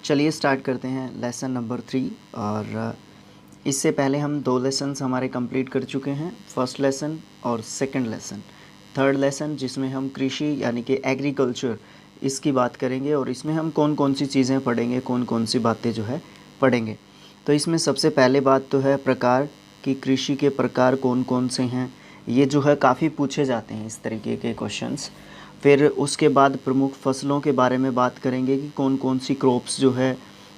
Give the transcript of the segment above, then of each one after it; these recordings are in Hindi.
चलिए स्टार्ट करते हैं लेसन नंबर 3। और इससे पहले हम 2 लेसन्स हमारे कंप्लीट कर चुके हैं, फर्स्ट लेसन और सेकंड लेसन। थर्ड लेसन जिसमें हम कृषि यानी कि एग्रीकल्चर इसकी बात करेंगे और इसमें हम कौन कौन सी चीज़ें पढ़ेंगे, कौन कौन सी बातें जो है पढ़ेंगे। तो इसमें सबसे पहले बात तो है प्रकार कि कृषि के प्रकार कौन कौन से हैं। ये जो है काफ़ी पूछे जाते हैं इस तरीके के क्वेश्चंस। फिर उसके बाद प्रमुख फसलों के बारे में बात करेंगे कि कौन कौन सी क्रॉप्स जो है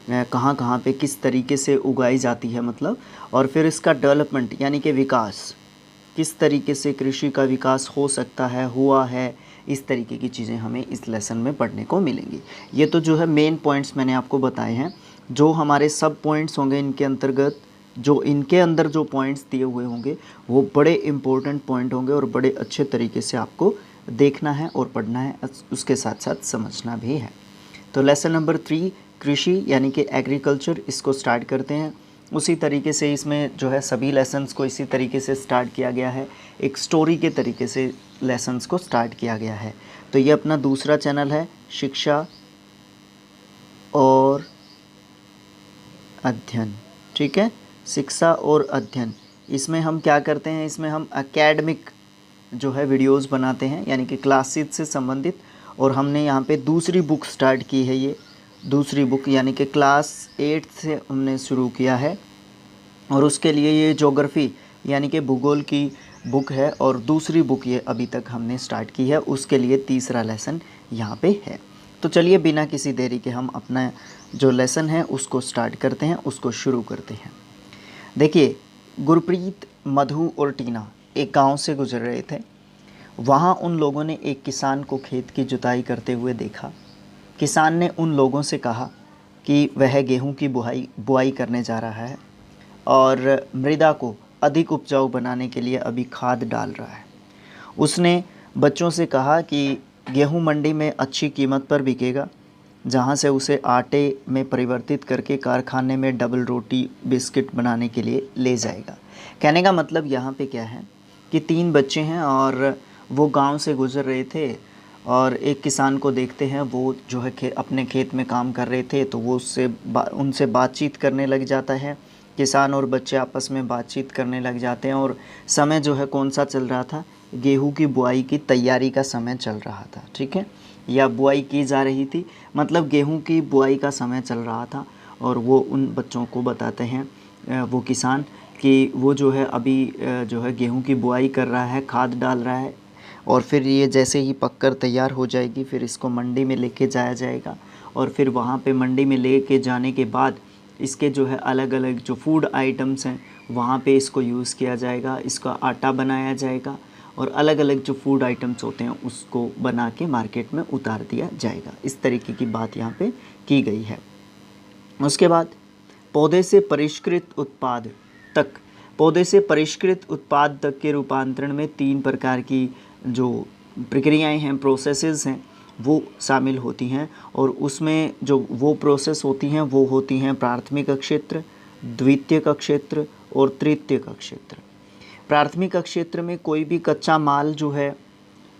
कहाँ कहाँ पे किस तरीके से उगाई जाती है मतलब। और फिर इसका डेवलपमेंट यानी कि विकास, किस तरीके से कृषि का विकास हो सकता है, हुआ है, इस तरीके की चीज़ें हमें इस लेसन में पढ़ने को मिलेंगी। ये तो जो है मेन पॉइंट्स मैंने आपको बताए हैं। जो हमारे सब पॉइंट्स होंगे इनके अंतर्गत, जो इनके अंदर जो पॉइंट्स दिए हुए होंगे वो बड़े इम्पोर्टेंट पॉइंट होंगे और बड़े अच्छे तरीके से आपको देखना है और पढ़ना है, उसके साथ साथ समझना भी है। तो लेसन नंबर 3 कृषि यानी कि एग्रीकल्चर, इसको स्टार्ट करते हैं। उसी तरीके से इसमें जो है सभी लेसन्स को इसी तरीके से स्टार्ट किया गया है, एक स्टोरी के तरीके से लेसन्स को स्टार्ट किया गया है। तो ये अपना दूसरा चैनल है, शिक्षा और अध्ययन, ठीक है, शिक्षा और अध्ययन। इसमें हम क्या करते हैं, इसमें हम एकेडमिक जो है वीडियोस बनाते हैं यानी कि क्लासेस से संबंधित। और हमने यहाँ पे दूसरी बुक स्टार्ट की है, ये दूसरी बुक यानी कि क्लास 8 से हमने शुरू किया है। और उसके लिए ये ज्योग्राफी यानी कि भूगोल की बुक है और दूसरी बुक ये अभी तक हमने स्टार्ट की है, उसके लिए तीसरा लेसन यहाँ पे है। तो चलिए बिना किसी देरी के हम अपना जो लेसन है उसको स्टार्ट करते हैं, उसको शुरू करते हैं। देखिए, गुरप्रीत, मधु और टीना एक गांव से गुजर रहे थे। वहां उन लोगों ने एक किसान को खेत की जुताई करते हुए देखा। किसान ने उन लोगों से कहा कि वह गेहूं की बुआई करने जा रहा है और मृदा को अधिक उपजाऊ बनाने के लिए अभी खाद डाल रहा है। उसने बच्चों से कहा कि गेहूं मंडी में अच्छी कीमत पर बिकेगा, जहां से उसे आटे में परिवर्तित करके कारखाने में डबल रोटी बिस्किट बनाने के लिए ले जाएगा। कहने का मतलब यहाँ पे क्या है कि 3 बच्चे हैं और वो गांव से गुजर रहे थे और एक किसान को देखते हैं, वो जो है अपने खेत में काम कर रहे थे, तो वो उनसे बातचीत करने लग जाता है। किसान और बच्चे आपस में बातचीत करने लग जाते हैं और समय जो है कौन सा चल रहा था, गेहूं की बुआई की तैयारी का समय चल रहा था, ठीक है, या बुआई की जा रही थी, मतलब गेहूं की बुआई का समय चल रहा था। और वो उन बच्चों को बताते हैं वो किसान कि वो जो है अभी जो है गेहूं की बुआई कर रहा है, खाद डाल रहा है और फिर ये जैसे ही पककर तैयार हो जाएगी फिर इसको मंडी में लेके जाया जाएगा। और फिर वहाँ पे मंडी में लेके जाने के बाद इसके जो है अलग अलग जो फूड आइटम्स हैं वहाँ पे इसको यूज़ किया जाएगा, इसका आटा बनाया जाएगा और अलग अलग जो फूड आइटम्स होते हैं उसको बना के मार्केट में उतार दिया जाएगा। इस तरीके की बात यहाँ पे की गई है। उसके बाद पौधे से परिष्कृत उत्पाद तक, पौधे से परिष्कृत उत्पाद तक के रूपांतरण में 3 प्रकार की जो प्रक्रियाएं हैं, प्रोसेसेस हैं, वो शामिल होती हैं। और उसमें जो वो प्रोसेस होती हैं वो होती हैं प्राथमिक क्षेत्र, द्वितीयक क्षेत्र और तृतीयक क्षेत्र। प्राथमिक क्षेत्र में कोई भी कच्चा माल जो है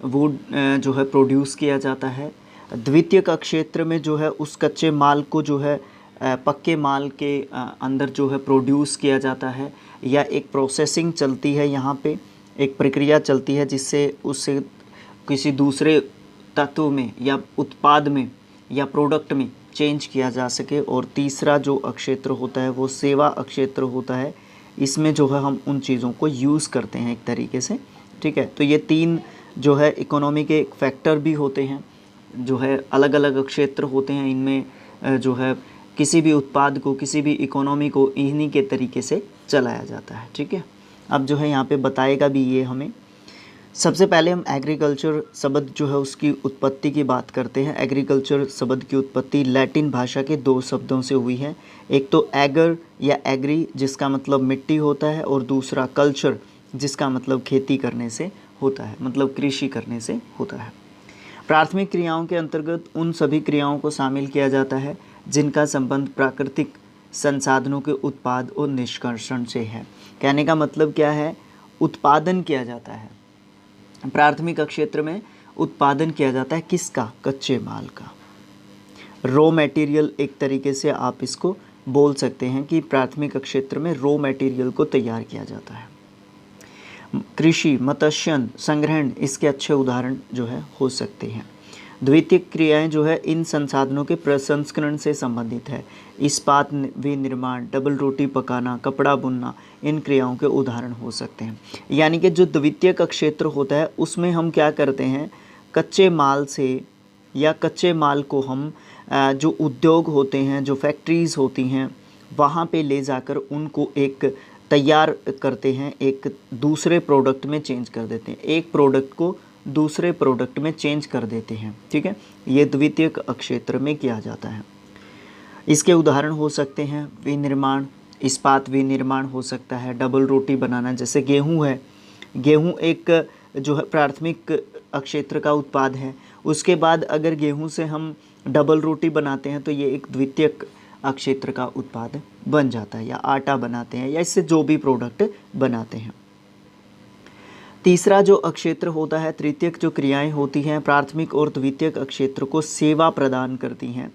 वो जो है प्रोड्यूस किया जाता है। द्वितीयक क्षेत्र में जो है उस कच्चे माल को जो है पक्के माल के अंदर जो है प्रोड्यूस किया जाता है, या एक प्रोसेसिंग चलती है, यहाँ पे एक प्रक्रिया चलती है जिससे उससे किसी दूसरे तत्व में या उत्पाद में या प्रोडक्ट में चेंज किया जा सके। और तीसरा जो क्षेत्र होता है वो सेवा क्षेत्र होता है। इसमें जो है हम उन चीज़ों को यूज़ करते हैं एक तरीके से, ठीक है। तो ये 3 जो है इकोनॉमी के फैक्टर भी होते हैं, जो है अलग अलग क्षेत्र होते हैं। इनमें जो है किसी भी उत्पाद को, किसी भी इकोनॉमी को इन्हीं के तरीके से चलाया जाता है, ठीक है। अब जो है यहाँ पे बताएगा भी ये हमें। सबसे पहले हम एग्रीकल्चर शब्द जो है उसकी उत्पत्ति की बात करते हैं। एग्रीकल्चर शब्द की उत्पत्ति लैटिन भाषा के 2 शब्दों से हुई है। एक तो एगर या एग्री जिसका मतलब मिट्टी होता है, और दूसरा कल्चर जिसका मतलब खेती करने से होता है, मतलब कृषि करने से होता है। प्राथमिक क्रियाओं के अंतर्गत उन सभी क्रियाओं को शामिल किया जाता है जिनका संबंध प्राकृतिक संसाधनों के उत्पाद और निष्कर्षण से है। कहने का मतलब क्या है, उत्पादन किया जाता है प्राथमिक क्षेत्र में, उत्पादन किया जाता है किसका, कच्चे माल का। रॉ मटेरियल एक तरीके से आप इसको बोल सकते हैं कि प्राथमिक क्षेत्र में रॉ मटेरियल को तैयार किया जाता है। कृषि, मत्स्यन, संग्रहण इसके अच्छे उदाहरण जो है हो सकते हैं। द्वितीयक क्रियाएं जो है इन संसाधनों के प्रसंस्करण से संबंधित है। इस्पात विनिर्माण, डबल रोटी पकाना, कपड़ा बुनना इन क्रियाओं के उदाहरण हो सकते हैं। यानी कि जो द्वितीयक क्षेत्र होता है उसमें हम क्या करते हैं, कच्चे माल से या कच्चे माल को हम जो उद्योग होते हैं, जो फैक्ट्रीज़ होती हैं, वहाँ पे ले जाकर उनको एक तैयार करते हैं, एक दूसरे प्रोडक्ट में चेंज कर देते हैं, एक प्रोडक्ट को दूसरे प्रोडक्ट में चेंज कर देते हैं। ठीक है, ये द्वितीयक क्षेत्र में किया जाता है। इसके उदाहरण हो सकते हैं विनिर्माण, इस्पात विनिर्माण हो सकता है, डबल रोटी बनाना, जैसे गेहूँ है, गेहूँ एक जो है प्राथमिक क्षेत्र का उत्पाद है। उसके बाद अगर गेहूँ से हम डबल रोटी बनाते हैं तो ये एक द्वितीयक क्षेत्र का उत्पाद बन जाता है, या आटा बनाते हैं, या इससे जो भी प्रोडक्ट बनाते हैं। तीसरा जो क्षेत्र होता है, तृतीयक जो क्रियाएं होती हैं प्राथमिक और द्वितीयक क्षेत्र को सेवा प्रदान करती हैं।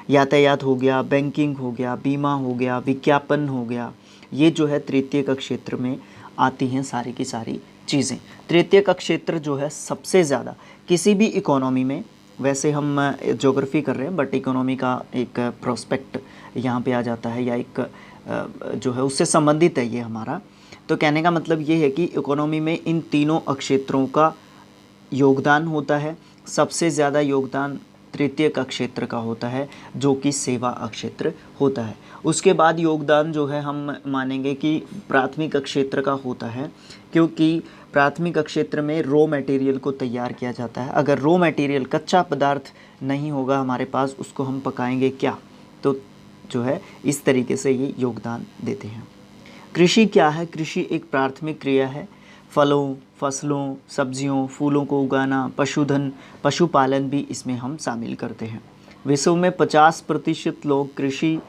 यातायात हो गया, बैंकिंग हो गया, बीमा हो गया, विज्ञापन हो गया, ये जो है तृतीयक क्षेत्र में आती हैं सारी की सारी चीज़ें। तृतीयक क्षेत्र जो है सबसे ज़्यादा किसी भी इकोनॉमी में, वैसे हम ज्योग्राफी कर रहे हैं बट इकोनॉमी का एक प्रोस्पेक्ट यहाँ पे आ जाता है, या एक जो है उससे संबंधित है ये हमारा। तो कहने का मतलब ये है कि इकोनॉमी में इन तीनों क्षेत्रों का योगदान होता है। सबसे ज़्यादा योगदान तृतीयक क्षेत्र का होता है, जो कि सेवा क्षेत्र होता है। उसके बाद योगदान जो है हम मानेंगे कि प्राथमिक क्षेत्र का होता है, क्योंकि प्राथमिक क्षेत्र में रॉ मटेरियल को तैयार किया जाता है। अगर रॉ मटेरियल, कच्चा पदार्थ नहीं होगा हमारे पास, उसको हम पकाएंगे क्या, तो जो है इस तरीके से ये योगदान देते हैं। कृषि क्या है? कृषि एक प्राथमिक क्रिया है। फलों, फसलों, सब्जियों, फूलों को उगाना, पशुधन, पशुपालन भी इसमें हम शामिल करते हैं। विश्व में 50% लोग कृषि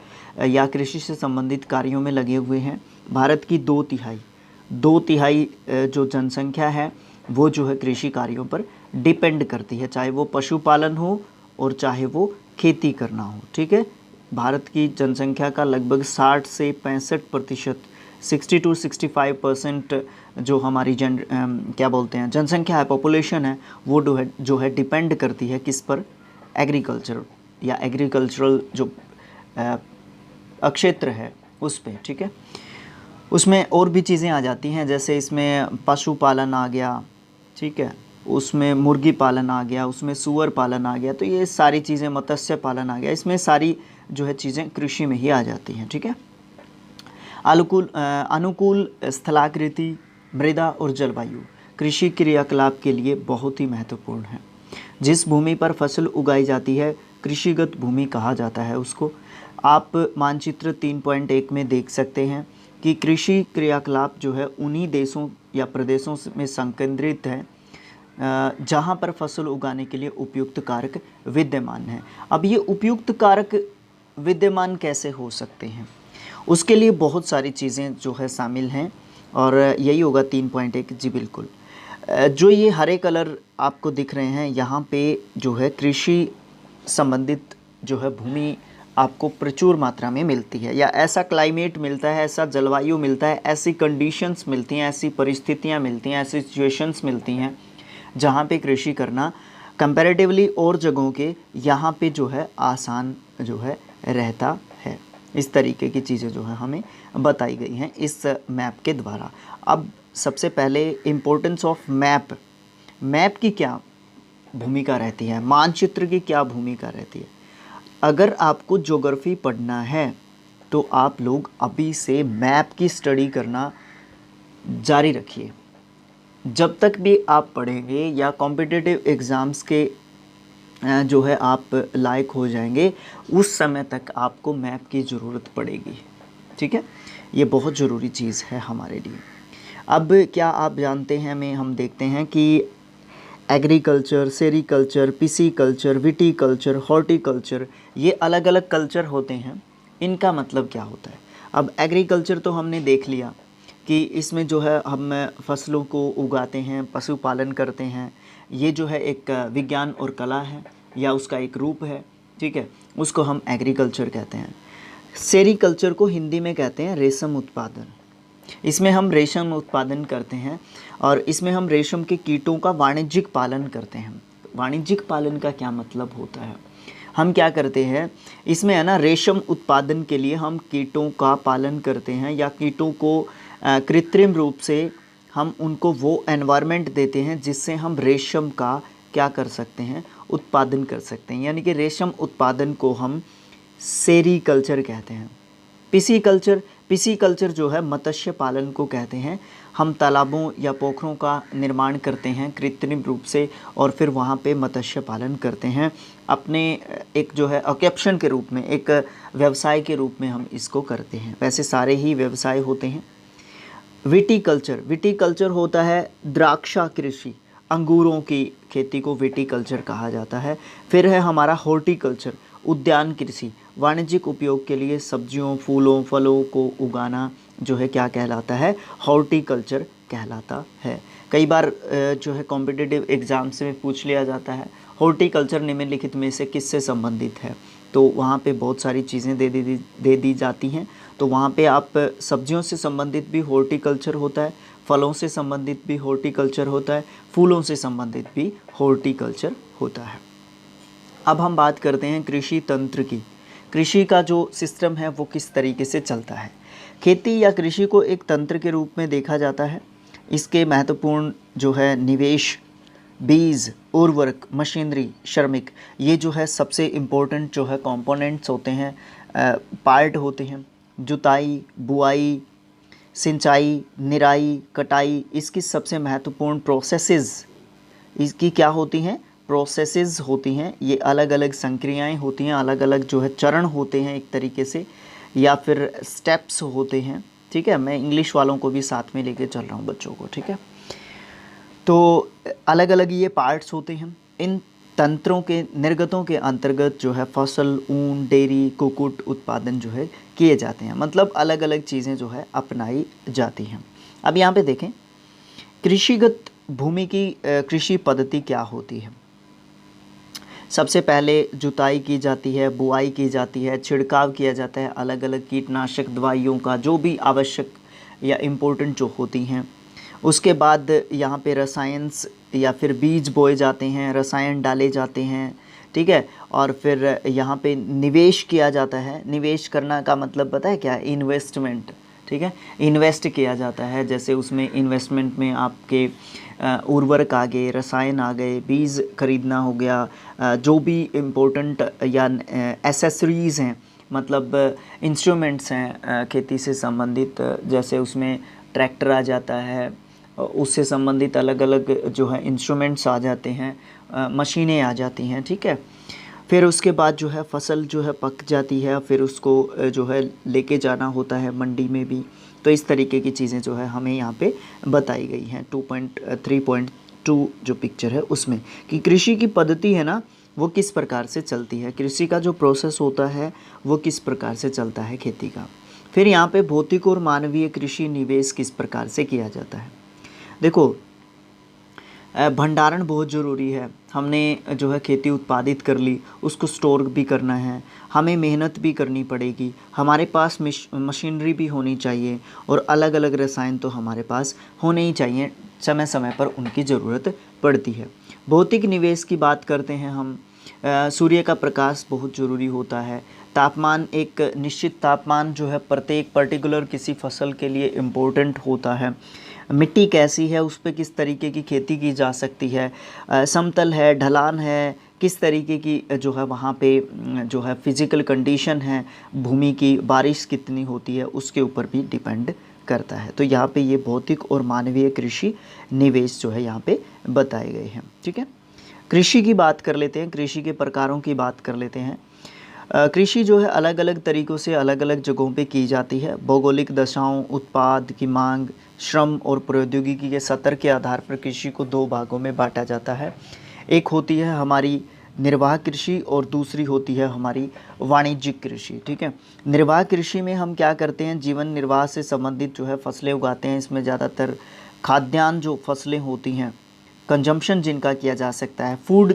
या कृषि से संबंधित कार्यों में लगे हुए हैं। भारत की 2/3 जो जनसंख्या है वो जो है कृषि कार्यों पर डिपेंड करती है, चाहे वो पशुपालन हो और चाहे वो खेती करना हो। ठीक है, भारत की जनसंख्या का लगभग 60 से 65%, 60 to 65% जो हमारी जनसंख्या है, पॉपुलेशन है, वो जो है डिपेंड करती है किस पर, एग्रीकल्चर या एग्रीकल्चरल जो क्षेत्र है उस पे। ठीक है, उसमें और भी चीज़ें आ जाती हैं, जैसे इसमें पशुपालन आ गया, ठीक है, उसमें मुर्गी पालन आ गया, उसमें सूअर पालन आ गया, तो ये सारी चीज़ें, मत्स्य पालन आ गया, इसमें सारी जो है चीज़ें कृषि में ही आ जाती हैं। ठीक है, अनुकूल स्थलाकृति, मृदा और जलवायु कृषि क्रियाकलाप के लिए बहुत ही महत्वपूर्ण है। जिस भूमि पर फसल उगाई जाती है कृषिगत भूमि कहा जाता है उसको। आप मानचित्र 3.1 में देख सकते हैं कि कृषि क्रियाकलाप जो है उन्हीं देशों या प्रदेशों में संकेंद्रित है जहाँ पर फसल उगाने के लिए उपयुक्त कारक विद्यमान हैं। अब ये उपयुक्त कारक विद्यमान कैसे हो सकते हैं, उसके लिए बहुत सारी चीज़ें जो है शामिल हैं, और यही होगा 3.1। जी बिल्कुल, जो ये हरे कलर आपको दिख रहे हैं यहाँ पे जो है कृषि संबंधित जो है भूमि आपको प्रचुर मात्रा में मिलती है, या ऐसा क्लाइमेट मिलता है, ऐसा जलवायु मिलता है, ऐसी कंडीशंस मिलती हैं, ऐसी परिस्थितियाँ मिलती हैं, ऐसी सिचुएशंस मिलती हैं जहाँ पे कृषि करना कंपैरेटिवली और जगहों के यहाँ पे जो है आसान जो है रहता है। इस तरीके की चीज़ें जो है हमें बताई गई हैं इस मैप के द्वारा। अब सबसे पहले इम्पोर्टेंस ऑफ मैप की क्या भूमिका रहती है, मानचित्र की क्या भूमिका रहती है। अगर आपको ज्योग्राफी पढ़ना है तो आप लोग अभी से मैप की स्टडी करना जारी रखिए। जब तक भी आप पढ़ेंगे या कॉम्पिटिटिव एग्ज़ाम्स के जो है आप लायक हो जाएंगे, उस समय तक आपको मैप की ज़रूरत पड़ेगी। ठीक है, ये बहुत ज़रूरी चीज़ है हमारे लिए। अब क्या आप जानते हैं, हम देखते हैं कि agriculture, sericulture, pisciculture, viticulture, horticulture, ये अलग अलग कल्चर होते हैं, इनका मतलब क्या होता है। अब एग्रीकल्चर तो हमने देख लिया कि इसमें जो है हम फसलों को उगाते हैं, पशुपालन करते हैं, ये जो है एक विज्ञान और कला है या उसका एक रूप है। ठीक है, उसको हम एग्रीकल्चर कहते हैं। सेरीकल्चर को हिंदी में कहते हैं रेशम उत्पादन। इसमें हम रेशम उत्पादन करते हैं और इसमें हम रेशम के कीटों का वाणिज्यिक पालन करते हैं। वाणिज्यिक पालन का क्या मतलब होता है? हम क्या करते हैं इसमें है ना, रेशम उत्पादन के लिए हम कीटों का पालन करते हैं या कीटों को कृत्रिम रूप से हम उनको वो एनवायरनमेंट देते हैं जिससे हम रेशम का क्या कर सकते हैं, उत्पादन कर सकते हैं। यानी कि रेशम उत्पादन को हम सेरीकल्चर कहते हैं। पिसीकल्चर जो है मत्स्य पालन को कहते हैं। हम तालाबों या पोखरों का निर्माण करते हैं कृत्रिम रूप से और फिर वहाँ पे मत्स्य पालन करते हैं अपने एक जो है ऑक्यूपेशन के रूप में, एक व्यवसाय के रूप में हम इसको करते हैं। वैसे सारे ही व्यवसाय होते हैं। विटीकल्चर होता है द्राक्षा कृषि, अंगूरों की खेती को विटीकल्चर कहा जाता है। फिर है हमारा हॉर्टिकल्चर, उद्यान कृषि, वाणिज्यिक उपयोग के लिए सब्जियों, फूलों, फलों को उगाना जो है क्या कहलाता है, हॉर्टिकल्चर कहलाता है। कई बार जो है कॉम्पिटिटिव एग्ज़ाम से पूछ लिया जाता है हॉर्टिकल्चर निम्नलिखित में से किससे संबंधित है, तो वहाँ पे बहुत सारी चीज़ें दे दी जाती हैं। तो वहाँ पे आप सब्जियों से संबंधित भी हॉर्टिकल्चर होता है, फलों से संबंधित भी हॉर्टिकल्चर होता है, फूलों से संबंधित भी हॉर्टिकल्चर होता है। अब हम बात करते हैं कृषि तंत्र की। कृषि का जो सिस्टम है वो किस तरीके से चलता है। खेती या कृषि को एक तंत्र के रूप में देखा जाता है। इसके महत्वपूर्ण जो है निवेश, बीज, उर्वरक, मशीनरी, श्रमिक, ये जो है सबसे इम्पोर्टेंट जो है कंपोनेंट्स होते हैं, पार्ट होते हैं। जुताई, बुआई, सिंचाई, निराई, कटाई, इसकी सबसे महत्वपूर्ण प्रोसेसेस इसकी क्या होती हैं, प्रोसेसेस होती हैं। ये अलग अलग संक्रियाएं होती हैं, अलग अलग जो है चरण होते हैं एक तरीके से, या फिर स्टेप्स होते हैं। ठीक है, मैं इंग्लिश वालों को भी साथ में लेके चल रहा हूँ बच्चों को। ठीक है, तो अलग अलग ये पार्ट्स होते हैं। इन तंत्रों के निर्गतों के अंतर्गत जो है फसल, ऊन, डेयरी, कुक्कुट उत्पादन जो है किए जाते हैं। मतलब अलग अलग चीज़ें जो है अपनाई जाती हैं। अब यहाँ पे देखें कृषिगत भूमि की कृषि पद्धति क्या होती है। सबसे पहले जुताई की जाती है, बुआई की जाती है, छिड़काव किया जाता है अलग अलग कीटनाशक दवाइयों का, जो भी आवश्यक या इम्पोर्टेंट जो होती हैं। उसके बाद यहाँ पे रसायन या फिर बीज बोए जाते हैं, रसायन डाले जाते हैं। ठीक है, और फिर यहाँ पे निवेश किया जाता है। निवेश करना का मतलब पता है क्या है, इन्वेस्टमेंट। ठीक है, इन्वेस्ट किया जाता है। जैसे उसमें इन्वेस्टमेंट में आपके उर्वरक आ गए, रसायन आ गए, बीज खरीदना हो गया, जो भी इम्पोर्टेंट या एसेसरीज़ हैं, मतलब इंस्ट्रूमेंट्स हैं खेती से संबंधित, जैसे उसमें ट्रैक्टर आ जाता है, उससे संबंधित अलग अलग जो है इंस्ट्रूमेंट्स आ जाते हैं, मशीनें आ जाती हैं। ठीक है, फिर उसके बाद जो है फसल जो है पक जाती है, फिर उसको जो है लेके जाना होता है मंडी में भी। तो इस तरीके की चीज़ें जो है हमें यहाँ पे बताई गई हैं 2.3.2 जो पिक्चर है उसमें, कि कृषि की पद्धति है ना वो किस प्रकार से चलती है, कृषि का जो प्रोसेस होता है वो किस प्रकार से चलता है खेती का। फिर यहाँ पे भौतिक और मानवीय कृषि निवेश किस प्रकार से किया जाता है। देखो भंडारण बहुत ज़रूरी है। हमने जो है खेती उत्पादित कर ली, उसको स्टोर भी करना है, हमें मेहनत भी करनी पड़ेगी, हमारे पास मशीनरी भी होनी चाहिए और अलग अलग रसायन तो हमारे पास होने ही चाहिए, समय समय पर उनकी ज़रूरत पड़ती है। भौतिक निवेश की बात करते हैं हम। सूर्य का प्रकाश बहुत ज़रूरी होता है। तापमान, एक निश्चित तापमान जो है प्रत्येक पर्टिकुलर किसी फसल के लिए इम्पोर्टेंट होता है। मिट्टी कैसी है, उस पर किस तरीके की खेती की जा सकती है, समतल है, ढलान है, किस तरीके की जो है वहाँ पे जो है फिज़िकल कंडीशन है भूमि की, बारिश कितनी होती है, उसके ऊपर भी डिपेंड करता है। तो यहाँ पे ये भौतिक और मानवीय कृषि निवेश जो है यहाँ पे बताए गए हैं। ठीक है, कृषि की बात कर लेते हैं, कृषि के प्रकारों की बात कर लेते हैं। कृषि जो है अलग अलग तरीक़ों से अलग अलग जगहों पे की जाती है। भौगोलिक दशाओं, उत्पाद की मांग, श्रम और प्रौद्योगिकी के स्तर के आधार पर कृषि को दो भागों में बांटा जाता है। एक होती है हमारी निर्वाह कृषि और दूसरी होती है हमारी वाणिज्यिक कृषि। ठीक है, निर्वाह कृषि में हम क्या करते हैं, जीवन निर्वाह से संबंधित जो है फसलें उगाते हैं। इसमें ज़्यादातर खाद्यान्न जो फसलें होती हैं, कंजम्पशन जिनका किया जा सकता है, फूड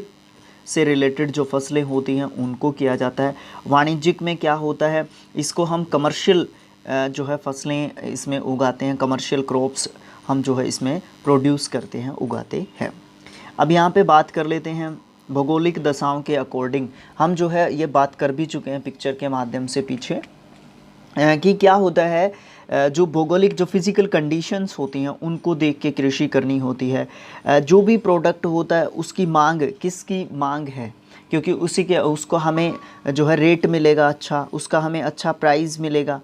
से रिलेटेड जो फसलें होती हैं उनको किया जाता है। वाणिज्यिक में क्या होता है, इसको हम कमर्शियल जो है फसलें इसमें उगाते हैं, कमर्शियल क्रॉप्स हम जो है इसमें प्रोड्यूस करते हैं, उगाते हैं। अब यहाँ पे बात कर लेते हैं भौगोलिक दशाओं के अकॉर्डिंग। हम जो है ये बात कर भी चुके हैं पिक्चर के माध्यम से पीछे कि क्या होता है, जो भौगोलिक जो फिज़िकल कंडीशंस होती हैं उनको देख के कृषि करनी होती है। जो भी प्रोडक्ट होता है उसकी मांग, किसकी मांग है, क्योंकि उसी के उसको हमें जो है रेट मिलेगा अच्छा, उसका हमें अच्छा प्राइस मिलेगा,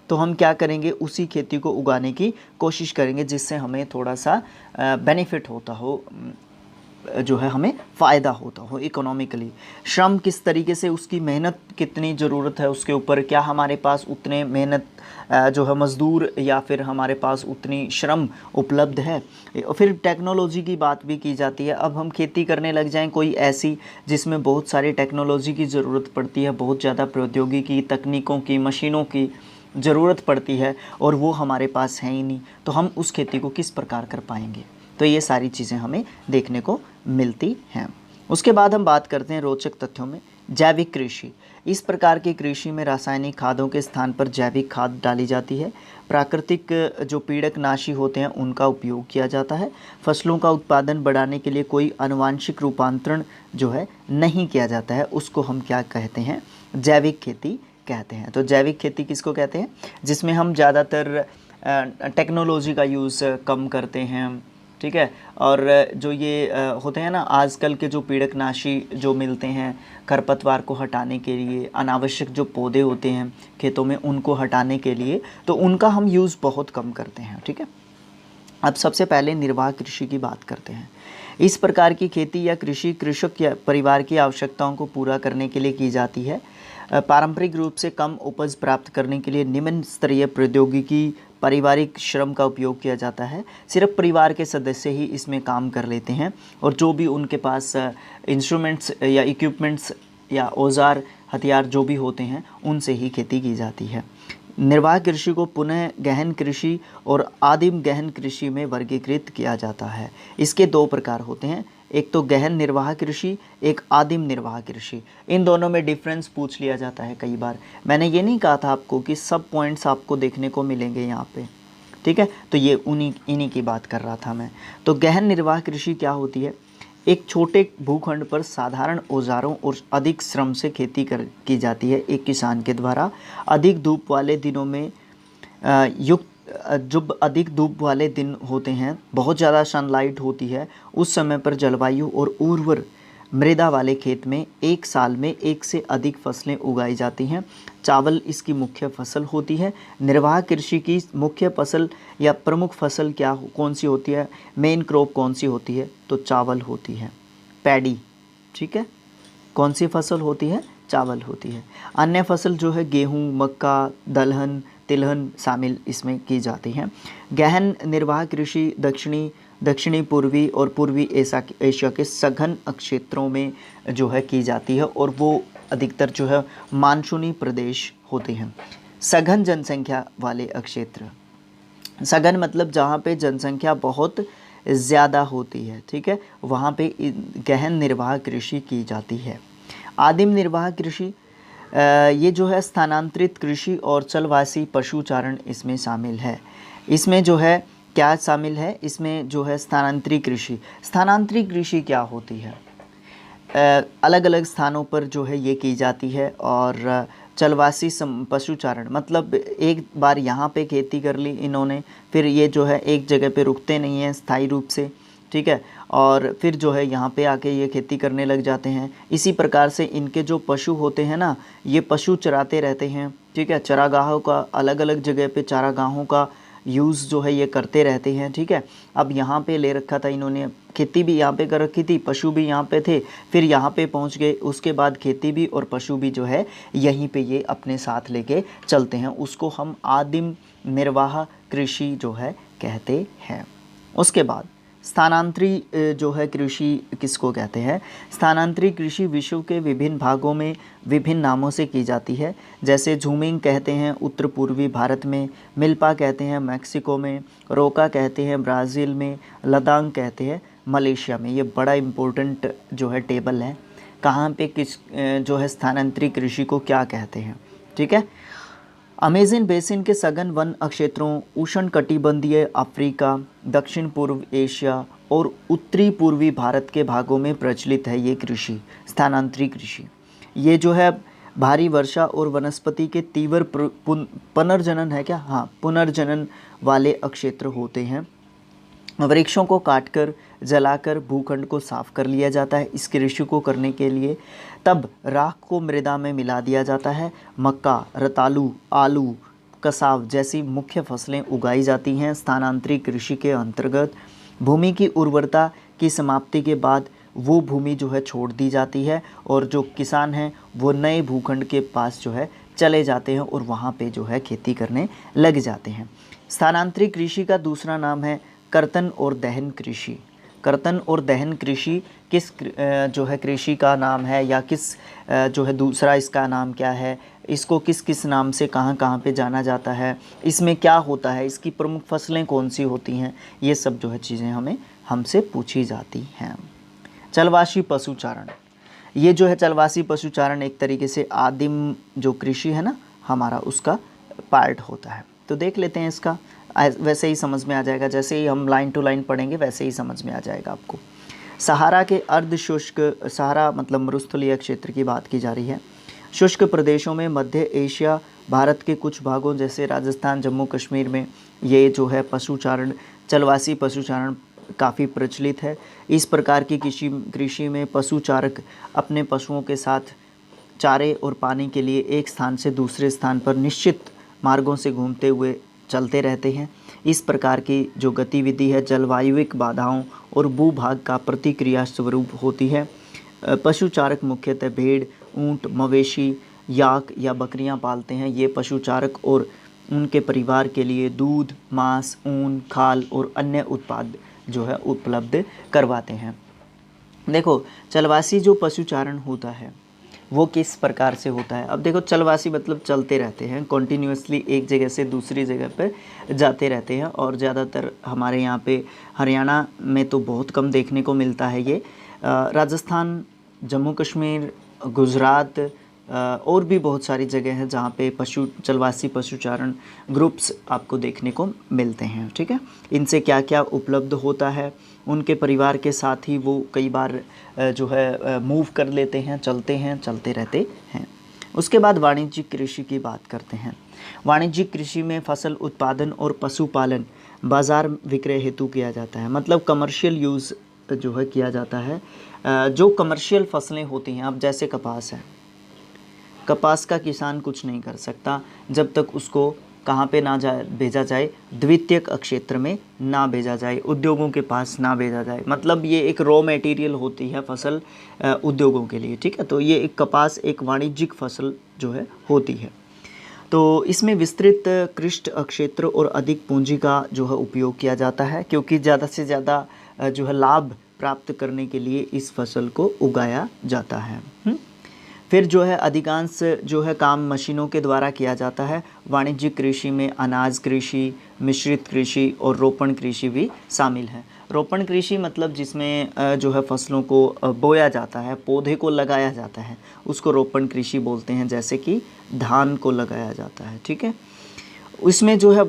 तो हम क्या करेंगे, उसी खेती को उगाने की कोशिश करेंगे जिससे हमें थोड़ा सा बेनिफिट होता हो, जो है हमें फ़ायदा होता हो इकोनॉमिकली। श्रम किस तरीके से, उसकी मेहनत कितनी ज़रूरत है उसके ऊपर, क्या हमारे पास उतने मेहनत जो है मज़दूर या फिर हमारे पास उतनी श्रम उपलब्ध है। फिर टेक्नोलॉजी की बात भी की जाती है। अब हम खेती करने लग जाएं कोई ऐसी जिसमें बहुत सारी टेक्नोलॉजी की ज़रूरत पड़ती है, बहुत ज़्यादा प्रौद्योगिकी, तकनीकों की, मशीनों की ज़रूरत पड़ती है और वो हमारे पास है ही नहीं, तो हम उस खेती को किस प्रकार कर पाएंगे। तो ये सारी चीज़ें हमें देखने को मिलती हैं। उसके बाद हम बात करते हैं रोचक तथ्यों में, जैविक कृषि। इस प्रकार की कृषि में रासायनिक खादों के स्थान पर जैविक खाद डाली जाती है। प्राकृतिक जो पीड़कनाशी होते हैं उनका उपयोग किया जाता है। फसलों का उत्पादन बढ़ाने के लिए कोई आनुवांशिक रूपांतरण जो है नहीं किया जाता है, उसको हम क्या कहते हैं, जैविक खेती कहते हैं। तो जैविक खेती किसको कहते हैं, जिसमें हम ज़्यादातर टेक्नोलॉजी का यूज़ कम करते हैं, ठीक है। और जो ये होते हैं ना आजकल के जो पीड़कनाशी जो मिलते हैं खरपतवार को हटाने के लिए, अनावश्यक जो पौधे होते हैं खेतों में उनको हटाने के लिए, तो उनका हम यूज़ बहुत कम करते हैं, ठीक है। अब सबसे पहले निर्वाह कृषि की बात करते हैं। इस प्रकार की खेती या कृषि कृषक या परिवार की आवश्यकताओं को पूरा करने के लिए की जाती है। पारंपरिक रूप से कम उपज प्राप्त करने के लिए निम्न स्तरीय प्रौद्योगिकी, पारिवारिक श्रम का उपयोग किया जाता है। सिर्फ परिवार के सदस्य ही इसमें काम कर लेते हैं और जो भी उनके पास इंस्ट्रूमेंट्स या इक्विपमेंट्स या औजार हथियार जो भी होते हैं उनसे ही खेती की जाती है। निर्वाह कृषि को पुनः गहन कृषि और आदिम गहन कृषि में वर्गीकृत किया जाता है। इसके दो प्रकार होते हैं, एक तो गहन निर्वाह कृषि, एक आदिम निर्वाह कृषि। इन दोनों में डिफरेंस पूछ लिया जाता है कई बार। मैंने ये नहीं कहा था आपको कि सब पॉइंट्स आपको देखने को मिलेंगे यहाँ पे, ठीक है। तो ये इन्हीं की बात कर रहा था मैं। तो गहन निर्वाह कृषि क्या होती है, एक छोटे भूखंड पर साधारण औजारों और अधिक श्रम से खेती की जाती है एक किसान के द्वारा। अधिक धूप वाले दिनों में जब अधिक धूप वाले दिन होते हैं, बहुत ज़्यादा सनलाइट होती है, उस समय पर जलवायु और उर्वर मृदा वाले खेत में एक साल में एक से अधिक फसलें उगाई जाती हैं। चावल इसकी मुख्य फसल होती है। निर्वाह कृषि की मुख्य फसल या प्रमुख फसल कौन सी होती है, मेन क्रॉप कौन सी होती है, तो चावल होती है, पैडी, ठीक है। कौन सी फसल होती है, चावल होती है। अन्य फसल जो है गेहूँ, मक्का, दलहन, तिलहन शामिल इसमें की जाती हैं। गहन निर्वाह कृषि दक्षिणी पूर्वी और पूर्वी एशिया के सघन क्षेत्रों में जो है की जाती है और वो अधिकतर जो है मानसूनी प्रदेश होते हैं। सघन जनसंख्या वाले क्षेत्र, सघन मतलब जहाँ पे जनसंख्या बहुत ज़्यादा होती है, ठीक है, वहाँ पे गहन निर्वाह कृषि की जाती है। आदिम निर्वाह कृषि ये जो है स्थानांतरित कृषि और चलवासी पशुचारण इसमें शामिल है। इसमें जो है क्या शामिल है, इसमें जो है स्थानांतरित कृषि। स्थानांतरित कृषि क्या होती है, अलग अलग स्थानों पर जो है ये की जाती है। और चलवासी पशुचारण मतलब एक बार यहाँ पे खेती कर ली इन्होंने, फिर ये जो है एक जगह पे रुकते नहीं हैं स्थायी रूप से, ठीक है, और फिर जो है यहाँ पे आके ये खेती करने लग जाते हैं। इसी प्रकार से इनके जो पशु होते हैं ना, ये पशु चराते रहते हैं, ठीक है। चरागाहों का अलग अलग जगह पे चारागाहों का यूज़ जो है ये करते रहते हैं, ठीक है। अब यहाँ पे ले रखा था इन्होंने, खेती भी यहाँ पे कर रखी थी, पशु भी यहाँ पे थे, फिर यहाँ पे पहुँच गए, उसके बाद खेती भी और पशु भी जो है यहीं पे ये अपने साथ लेके चलते हैं। उसको हम आदिम निर्वाह कृषि जो है कहते हैं। उसके बाद स्थानांतरित जो है कृषि किसको कहते हैं। स्थानांतरित कृषि विश्व के विभिन्न भागों में विभिन्न नामों से की जाती है। जैसे झूमिंग कहते हैं उत्तर पूर्वी भारत में, मिल्पा कहते हैं मैक्सिको में, रोका कहते हैं ब्राज़ील में, लदांग कहते हैं मलेशिया में। ये बड़ा इम्पोर्टेंट जो है टेबल है, कहाँ पे किस जो है स्थानांतरित कृषि को क्या कहते हैं। ठीक है। अमेज़न बेसिन के सघन वन क्षेत्रों, उष्णकटिबंधीय अफ्रीका, दक्षिण पूर्व एशिया और उत्तरी पूर्वी भारत के भागों में प्रचलित है ये कृषि, स्थानांतरित कृषि। ये जो है भारी वर्षा और वनस्पति के तीव्र पुनर्जनन है क्या, हाँ, पुनर्जनन वाले क्षेत्र होते हैं। वृक्षों को काटकर जलाकर भूखंड को साफ कर लिया जाता है इस कृषि को करने के लिए। तब राख को मृदा में मिला दिया जाता है। मक्का, रतालू, आलू, कसाव जैसी मुख्य फसलें उगाई जाती हैं। स्थानांतरित कृषि के अंतर्गत भूमि की उर्वरता की समाप्ति के बाद वो भूमि जो है छोड़ दी जाती है और जो किसान हैं वो नए भूखंड के पास जो है चले जाते हैं और वहाँ पे जो है खेती करने लग जाते हैं। स्थानांतरित कृषि का दूसरा नाम है कर्तन और दहन कृषि। कर्तन और दहन कृषि किस जो है कृषि का नाम है, या किस जो है दूसरा इसका नाम क्या है, इसको किस किस नाम से कहाँ कहाँ पे जाना जाता है, इसमें क्या होता है, इसकी प्रमुख फसलें कौन सी होती हैं, ये सब जो है चीज़ें हमसे पूछी जाती हैं। चलवासी पशुचारण, ये जो है चलवासी पशुचारण एक तरीके से आदिम जो कृषि है ना हमारा, उसका पार्ट होता है। तो देख लेते हैं इसका, वैसे ही समझ में आ जाएगा, जैसे ही हम लाइन टू लाइन पढ़ेंगे वैसे ही समझ में आ जाएगा आपको। सहारा के अर्ध शुष्क, सहारा मतलब मरुस्थलीय क्षेत्र की बात की जा रही है। शुष्क प्रदेशों में मध्य एशिया, भारत के कुछ भागों जैसे राजस्थान, जम्मू कश्मीर में ये जो है पशुचारण, चलवासी पशुचारण काफ़ी प्रचलित है। इस प्रकार की कृषि में पशुचारक अपने पशुओं के साथ चारे और पानी के लिए एक स्थान से दूसरे स्थान पर निश्चित मार्गों से घूमते हुए चलते रहते हैं। इस प्रकार की जो गतिविधि है जलवायुविक बाधाओं और भूभाग का प्रतिक्रिया स्वरूप होती है। पशुचारक मुख्यतः भेड़, ऊंट, मवेशी, याक या बकरियां पालते हैं। ये पशुचारक और उनके परिवार के लिए दूध, मांस, ऊन, खाल और अन्य उत्पाद जो है उपलब्ध करवाते हैं। देखो चलवासी जो पशुचारण होता है वो किस प्रकार से होता है। अब देखो चलवासी मतलब चलते रहते हैं, कॉन्टीन्यूसली एक जगह से दूसरी जगह पर जाते रहते हैं, और ज़्यादातर हमारे यहाँ पे हरियाणा में तो बहुत कम देखने को मिलता है ये। राजस्थान, जम्मू कश्मीर, गुजरात और भी बहुत सारी जगह हैं जहाँ पे चलवासी पशुचारण ग्रुप्स आपको देखने को मिलते हैं। ठीक है, इनसे क्या क्या उपलब्ध होता है, उनके परिवार के साथ ही वो कई बार जो है मूव कर लेते हैं, चलते रहते हैं। उसके बाद वाणिज्यिक कृषि की बात करते हैं। वाणिज्यिक कृषि में फसल उत्पादन और पशुपालन बाज़ार विक्रय हेतु किया जाता है, मतलब कमर्शियल यूज़ जो है किया जाता है। जो कमर्शियल फसलें होती हैं, अब जैसे कपास है, कपास का किसान कुछ नहीं कर सकता जब तक उसको कहाँ पे ना भेजा जाए, द्वितीयक क्षेत्र में ना भेजा जाए, उद्योगों के पास ना भेजा जाए। मतलब ये एक रॉ मटेरियल होती है फसल उद्योगों के लिए। ठीक है, तो ये एक कपास एक वाणिज्यिक फसल जो है होती है। तो इसमें विस्तृत कृष्ट क्षेत्र और अधिक पूंजी का जो है उपयोग किया जाता है, क्योंकि ज़्यादा से ज़्यादा जो है लाभ प्राप्त करने के लिए इस फसल को उगाया जाता है। फिर जो है अधिकांश जो है काम मशीनों के द्वारा किया जाता है। वाणिज्यिक कृषि में अनाज कृषि, मिश्रित कृषि और रोपण कृषि भी शामिल है। रोपण कृषि मतलब जिसमें जो है फसलों को बोया जाता है, पौधे को लगाया जाता है, उसको रोपण कृषि बोलते हैं। जैसे कि धान को लगाया जाता है। ठीक है, इसमें जो है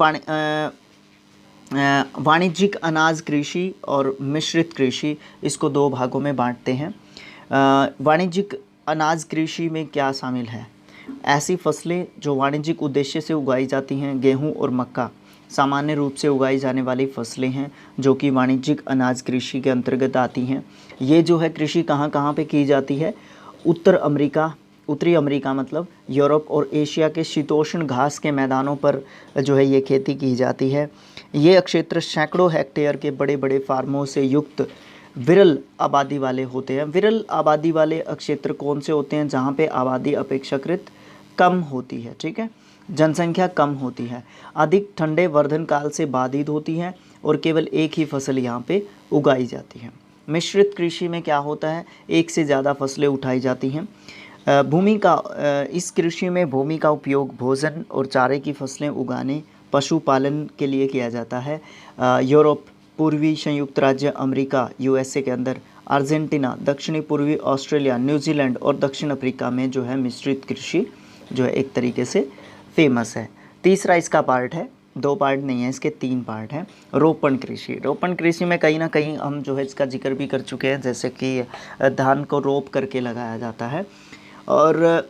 वाणिज्यिक अनाज कृषि और मिश्रित कृषि, इसको दो भागों में बांटते हैं। वाणिज्यिक अनाज कृषि में क्या शामिल है, ऐसी फसलें जो वाणिज्यिक उद्देश्य से उगाई जाती हैं। गेहूं और मक्का सामान्य रूप से उगाई जाने वाली फसलें हैं जो कि वाणिज्यिक अनाज कृषि के अंतर्गत आती हैं। ये जो है कृषि कहाँ कहाँ पे की जाती है, उत्तरी अमेरिका मतलब यूरोप और एशिया के शीतोष्ण घास के मैदानों पर जो है ये खेती की जाती है। ये क्षेत्र सैकड़ों हेक्टेयर के बड़े बड़े फार्मों से युक्त विरल आबादी वाले होते हैं। विरल आबादी वाले क्षेत्र कौन से होते हैं, जहाँ पे आबादी अपेक्षाकृत कम होती है। ठीक है, जनसंख्या कम होती है, अधिक ठंडे वर्धन काल से बाधित होती है और केवल एक ही फसल यहाँ पे उगाई जाती है। मिश्रित कृषि में क्या होता है, एक से ज़्यादा फसलें उठाई जाती हैं। इस कृषि में भूमि का उपयोग भोजन और चारे की फसलें उगाने, पशुपालन के लिए किया जाता है। यूरोप, पूर्वी संयुक्त राज्य अमेरिका, यूएसए के अंदर अर्जेंटीना, दक्षिणी पूर्वी ऑस्ट्रेलिया, न्यूजीलैंड और दक्षिण अफ्रीका में जो है मिश्रित कृषि जो है एक तरीके से फेमस है। तीसरा इसका पार्ट है, 2 पार्ट नहीं है इसके, 3 पार्ट हैं। रोपण कृषि। रोपण कृषि में कहीं ना कहीं हम जो है इसका जिक्र भी कर चुके हैं, जैसे कि धान को रोप करके लगाया जाता है। और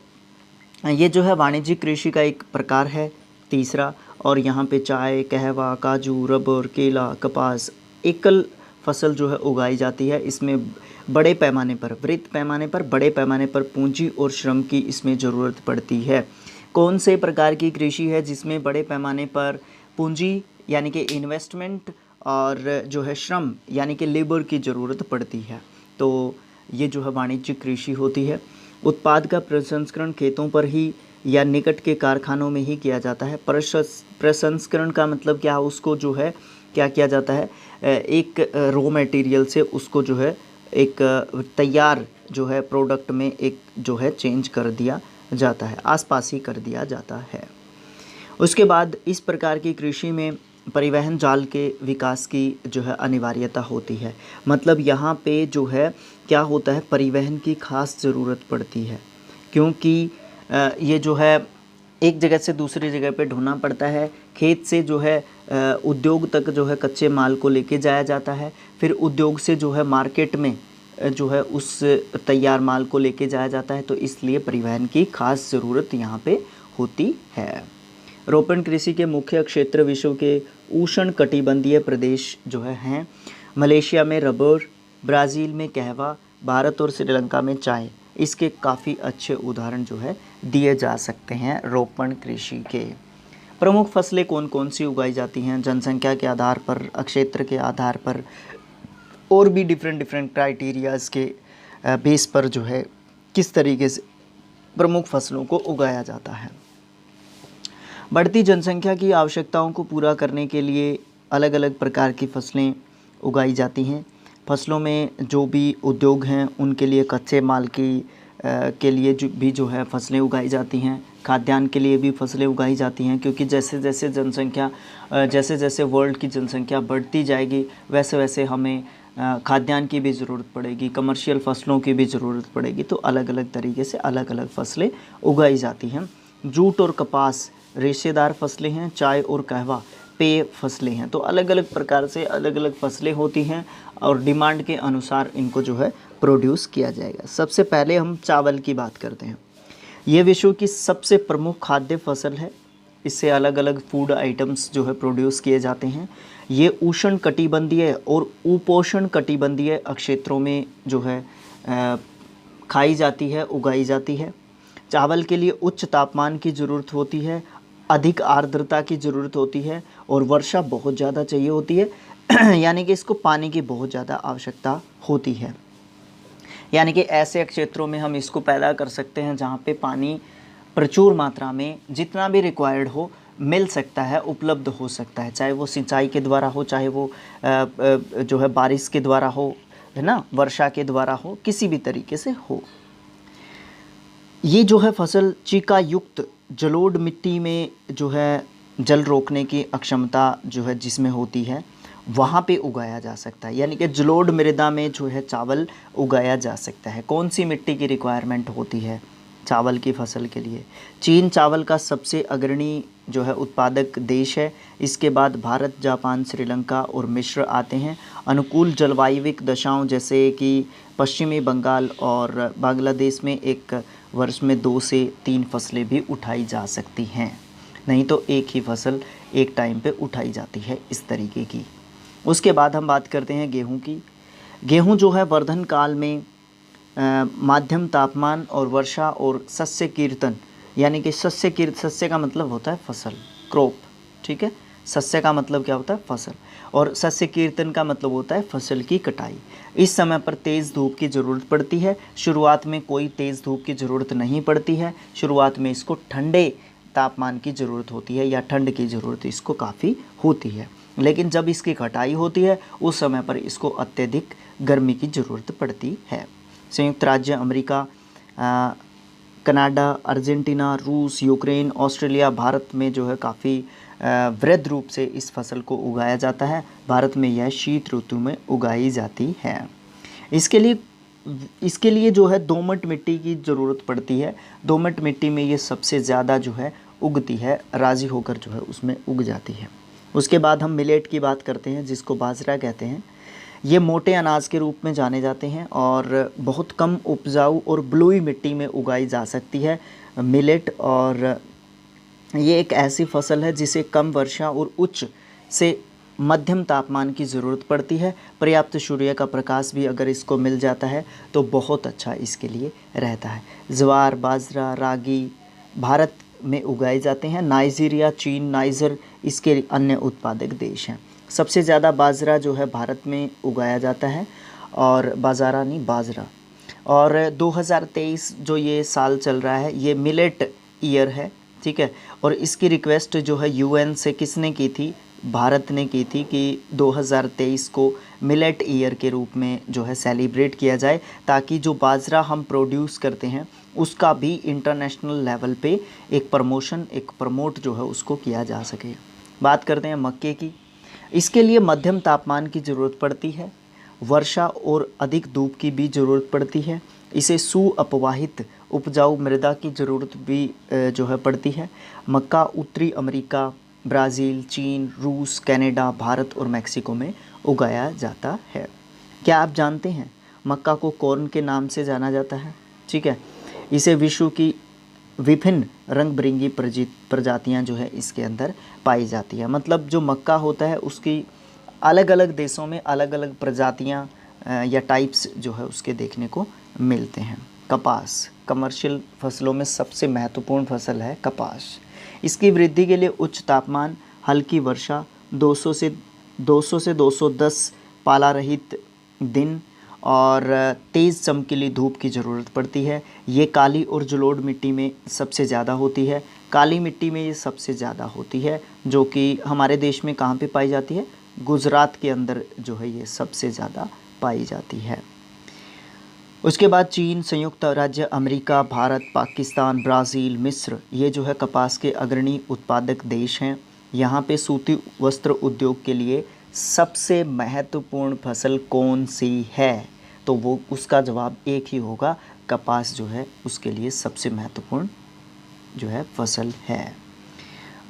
ये जो है वाणिज्यिक कृषि का एक प्रकार है, तीसरा। और यहाँ पे चाय, कहवा, काजू, रबर, केला, कपास, एकल फसल जो है उगाई जाती है। इसमें बड़े पैमाने पर, वृहत पैमाने पर, बड़े पैमाने पर पूंजी और श्रम की इसमें ज़रूरत पड़ती है। कौन से प्रकार की कृषि है जिसमें बड़े पैमाने पर पूंजी यानी कि इन्वेस्टमेंट और जो है श्रम यानी कि लेबर की ज़रूरत पड़ती है? तो ये जो है वाणिज्यिक कृषि होती है। उत्पाद का प्रसंस्करण खेतों पर ही या निकट के कारखानों में ही किया जाता है। प्रसंस्करण का मतलब क्या है, उसको जो है क्या किया जाता है, एक रॉ मटेरियल से उसको जो है एक तैयार जो है प्रोडक्ट में एक जो है चेंज कर दिया जाता है, आसपास ही कर दिया जाता है। उसके बाद इस प्रकार की कृषि में परिवहन जाल के विकास की जो है अनिवार्यता होती है। मतलब यहाँ पे जो है क्या होता है, परिवहन की खास ज़रूरत पड़ती है, क्योंकि ये जो है एक जगह से दूसरी जगह पे ढोना पड़ता है। खेत से जो है उद्योग तक जो है कच्चे माल को लेके जाया जाता है, फिर उद्योग से जो है मार्केट में जो है उस तैयार माल को लेके जाया जाता है। तो इसलिए परिवहन की खास ज़रूरत यहाँ पे होती है। रोपण कृषि के मुख्य क्षेत्र विश्व के उष्ण कटिबंधीय प्रदेश जो है हैं। मलेशिया में रबर, ब्राज़ील में कहवा, भारत और श्रीलंका में चाय। इसके काफ़ी अच्छे उदाहरण जो है दिए जा सकते हैं रोपण कृषि के। प्रमुख फसलें कौन कौन सी उगाई जाती हैं जनसंख्या के आधार पर, क्षेत्र के आधार पर और भी डिफरेंट क्राइटेरियाज़ के बेस पर जो है किस तरीके से प्रमुख फसलों को उगाया जाता है। बढ़ती जनसंख्या की आवश्यकताओं को पूरा करने के लिए अलग अलग प्रकार की फसलें उगाई जाती हैं। फसलों में जो भी उद्योग हैं उनके लिए कच्चे माल की के लिए जो है फसलें उगाई जाती हैं। खाद्यान्न के लिए भी फसलें उगाई जाती हैं, क्योंकि जैसे जैसे वर्ल्ड की जनसंख्या बढ़ती जाएगी वैसे वैसे हमें खाद्यान्न की भी ज़रूरत पड़ेगी, कमर्शियल फ़सलों की भी ज़रूरत पड़ेगी। तो अलग अलग तरीके से अलग अलग फसलें उगाई जाती हैं। जूट और कपास रेशेदार फसलें हैं, चाय और कहवा पेय फसलें हैं। तो अलग अलग प्रकार से अलग अलग फसलें होती हैं और डिमांड के अनुसार इनको जो है प्रोड्यूस किया जाएगा। सबसे पहले हम चावल की बात करते हैं। ये विश्व की सबसे प्रमुख खाद्य फसल है। इससे अलग अलग फूड आइटम्स जो है प्रोड्यूस किए जाते हैं। ये उष्ण कटिबंधीय और उपोष्ण कटिबंधीय क्षेत्रों में जो है खाई जाती है, उगाई जाती है। चावल के लिए उच्च तापमान की ज़रूरत होती है, अधिक आर्द्रता की ज़रूरत होती है और वर्षा बहुत ज़्यादा चाहिए होती है यानी कि इसको पानी की बहुत ज़्यादा आवश्यकता होती है। यानी कि ऐसे क्षेत्रों में हम इसको पैदा कर सकते हैं जहाँ पे पानी प्रचुर मात्रा में जितना भी रिक्वायर्ड हो मिल सकता है, उपलब्ध हो सकता है, चाहे वो सिंचाई के द्वारा हो, चाहे वो जो है बारिश के द्वारा हो, है ना, वर्षा के द्वारा हो, किसी भी तरीके से हो। ये जो है फसल चीका युक्त जलोढ़ मिट्टी में जो है जल रोकने की अक्षमता जो है जिसमें होती है वहाँ पे उगाया जा सकता है। यानी कि जलोढ़ मृदा में जो है चावल उगाया जा सकता है। कौन सी मिट्टी की रिक्वायरमेंट होती है चावल की फसल के लिए? चीन चावल का सबसे अग्रणी जो है उत्पादक देश है। इसके बाद भारत, जापान, श्रीलंका और मिस्र आते हैं। अनुकूल जलवायविक दशाओं जैसे कि पश्चिमी बंगाल और बांग्लादेश में एक वर्ष में 2 से 3 फसलें भी उठाई जा सकती हैं, नहीं तो एक ही फसल एक टाइम पे उठाई जाती है इस तरीके की। उसके बाद हम बात करते हैं गेहूं की। गेहूं जो है वर्धन काल में माध्यम तापमान और वर्षा और सस्य कीर्तन, यानी कि सस्य का मतलब होता है फसल, क्रॉप, ठीक है। सस्य का मतलब क्या होता है? फसल। और सस्य कीर्तन का मतलब होता है फसल की कटाई। इस समय पर तेज़ धूप की ज़रूरत पड़ती है। शुरुआत में कोई तेज़ धूप की ज़रूरत नहीं पड़ती है। शुरुआत में इसको ठंडे तापमान की ज़रूरत होती है या ठंड की ज़रूरत इसको काफ़ी होती है। लेकिन जब इसकी कटाई होती है उस समय पर इसको अत्यधिक गर्मी की ज़रूरत पड़ती है। संयुक्त राज्य अमेरिका, कनाडा, अर्जेंटीना, रूस, यूक्रेन, ऑस्ट्रेलिया, भारत में जो है काफ़ी वृहद रूप से इस फसल को उगाया जाता है। भारत में यह शीत ऋतु में उगाई जाती है। इसके लिए जो है दोमट मिट्टी की ज़रूरत पड़ती है। दोमट मिट्टी में ये सबसे ज़्यादा जो है उगती है, राज़ी होकर जो है उसमें उग जाती है। उसके बाद हम मिलेट की बात करते हैं, जिसको बाजरा कहते हैं। ये मोटे अनाज के रूप में जाने जाते हैं और बहुत कम उपजाऊ और बलुई मिट्टी में उगाई जा सकती है मिलेट। और ये एक ऐसी फसल है जिसे कम वर्षा और उच्च से मध्यम तापमान की ज़रूरत पड़ती है। पर्याप्त सूर्य का प्रकाश भी अगर इसको मिल जाता है तो बहुत अच्छा इसके लिए रहता है। ज्वार, बाजरा, रागी भारत में उगाए जाते हैं। नाइजीरिया, चीन, नाइजर इसके अन्य उत्पादक देश हैं। सबसे ज़्यादा बाजरा जो है भारत में उगाया जाता है, और बाजरा नहीं बाजरा। और 2023 जो ये साल चल रहा है ये मिलेट ईयर है, ठीक है। और इसकी रिक्वेस्ट जो है यूएन से किसने की थी? भारत ने की थी कि 2023 को मिलेट ईयर के रूप में जो है सेलिब्रेट किया जाए, ताकि जो बाजरा हम प्रोड्यूस करते हैं उसका भी इंटरनेशनल लेवल पे एक प्रमोट जो है उसको किया जा सके। बात करते हैं मक्के की। इसके लिए मध्यम तापमान की ज़रूरत पड़ती है, वर्षा और अधिक धूप की भी ज़रूरत पड़ती है। इसे सुअपवाहित उपजाऊ मृदा की ज़रूरत भी जो है पड़ती है। मक्का उत्तरी अमेरिका, ब्राज़ील, चीन, रूस, कनाडा, भारत और मैक्सिको में उगाया जाता है। क्या आप जानते हैं मक्का को कॉर्न के नाम से जाना जाता है, ठीक है। इसे विश्व की विभिन्न रंग बिरंगी प्रजातियाँ जो है इसके अंदर पाई जाती है। मतलब जो मक्का होता है उसकी अलग अलग देशों में अलग अलग प्रजातियाँ या टाइप्स जो है उसके देखने को मिलते हैं। कपास कमर्शियल फसलों में सबसे महत्वपूर्ण फसल है कपास। इसकी वृद्धि के लिए उच्च तापमान, हल्की वर्षा, 200 से 210 पाला रहित दिन और तेज़ चमकीली धूप की ज़रूरत पड़ती है। ये काली और जलोढ़ मिट्टी में सबसे ज़्यादा होती है। काली मिट्टी में ये सबसे ज़्यादा होती है, जो कि हमारे देश में कहाँ पे पाई जाती है? गुजरात के अंदर जो है ये सबसे ज़्यादा पाई जाती है। उसके बाद चीन, संयुक्त राज्य अमेरिका, भारत, पाकिस्तान, ब्राज़ील, मिस्र ये जो है कपास के अग्रणी उत्पादक देश हैं। यहाँ पे सूती वस्त्र उद्योग के लिए सबसे महत्वपूर्ण फसल कौन सी है? तो वो उसका जवाब एक ही होगा, कपास जो है उसके लिए सबसे महत्वपूर्ण जो है फसल है।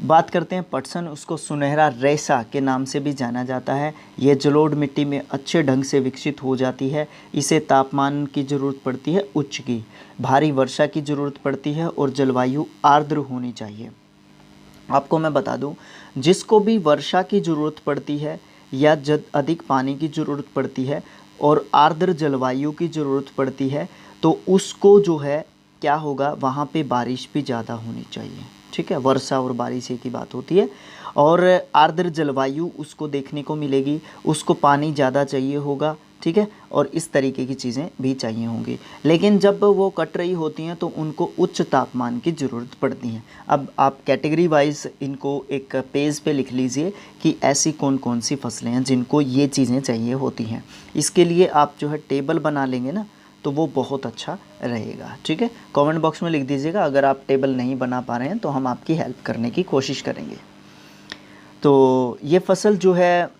बात करते हैं पटसन। उसको सुनहरा रेशा के नाम से भी जाना जाता है। ये जलोढ़ मिट्टी में अच्छे ढंग से विकसित हो जाती है। इसे तापमान की ज़रूरत पड़ती है उच्च की, भारी वर्षा की ज़रूरत पड़ती है और जलवायु आर्द्र होनी चाहिए। आपको मैं बता दूं, जिसको भी वर्षा की ज़रूरत पड़ती है या अधिक पानी की ज़रूरत पड़ती है और आर्द्र जलवायु की ज़रूरत पड़ती है, तो उसको जो है क्या होगा, वहाँ पे बारिश भी ज़्यादा होनी चाहिए, ठीक है। वर्षा और बारिश की बात होती है। और आर्द्र जलवायु उसको देखने को मिलेगी, उसको पानी ज़्यादा चाहिए होगा, ठीक है। और इस तरीके की चीज़ें भी चाहिए होंगी। लेकिन जब वो कट रही होती हैं तो उनको उच्च तापमान की ज़रूरत पड़ती है। अब आप कैटेगरी वाइज इनको एक पेज पे लिख लीजिए कि ऐसी कौन कौन सी फसलें हैं जिनको ये चीज़ें चाहिए होती हैं। इसके लिए आप जो है टेबल बना लेंगे ना, तो वो बहुत अच्छा रहेगा, ठीक है। कमेंट बॉक्स में लिख दीजिएगा, अगर आप टेबल नहीं बना पा रहे हैं तो हम आपकी हेल्प करने की कोशिश करेंगे। तो ये फसल जो है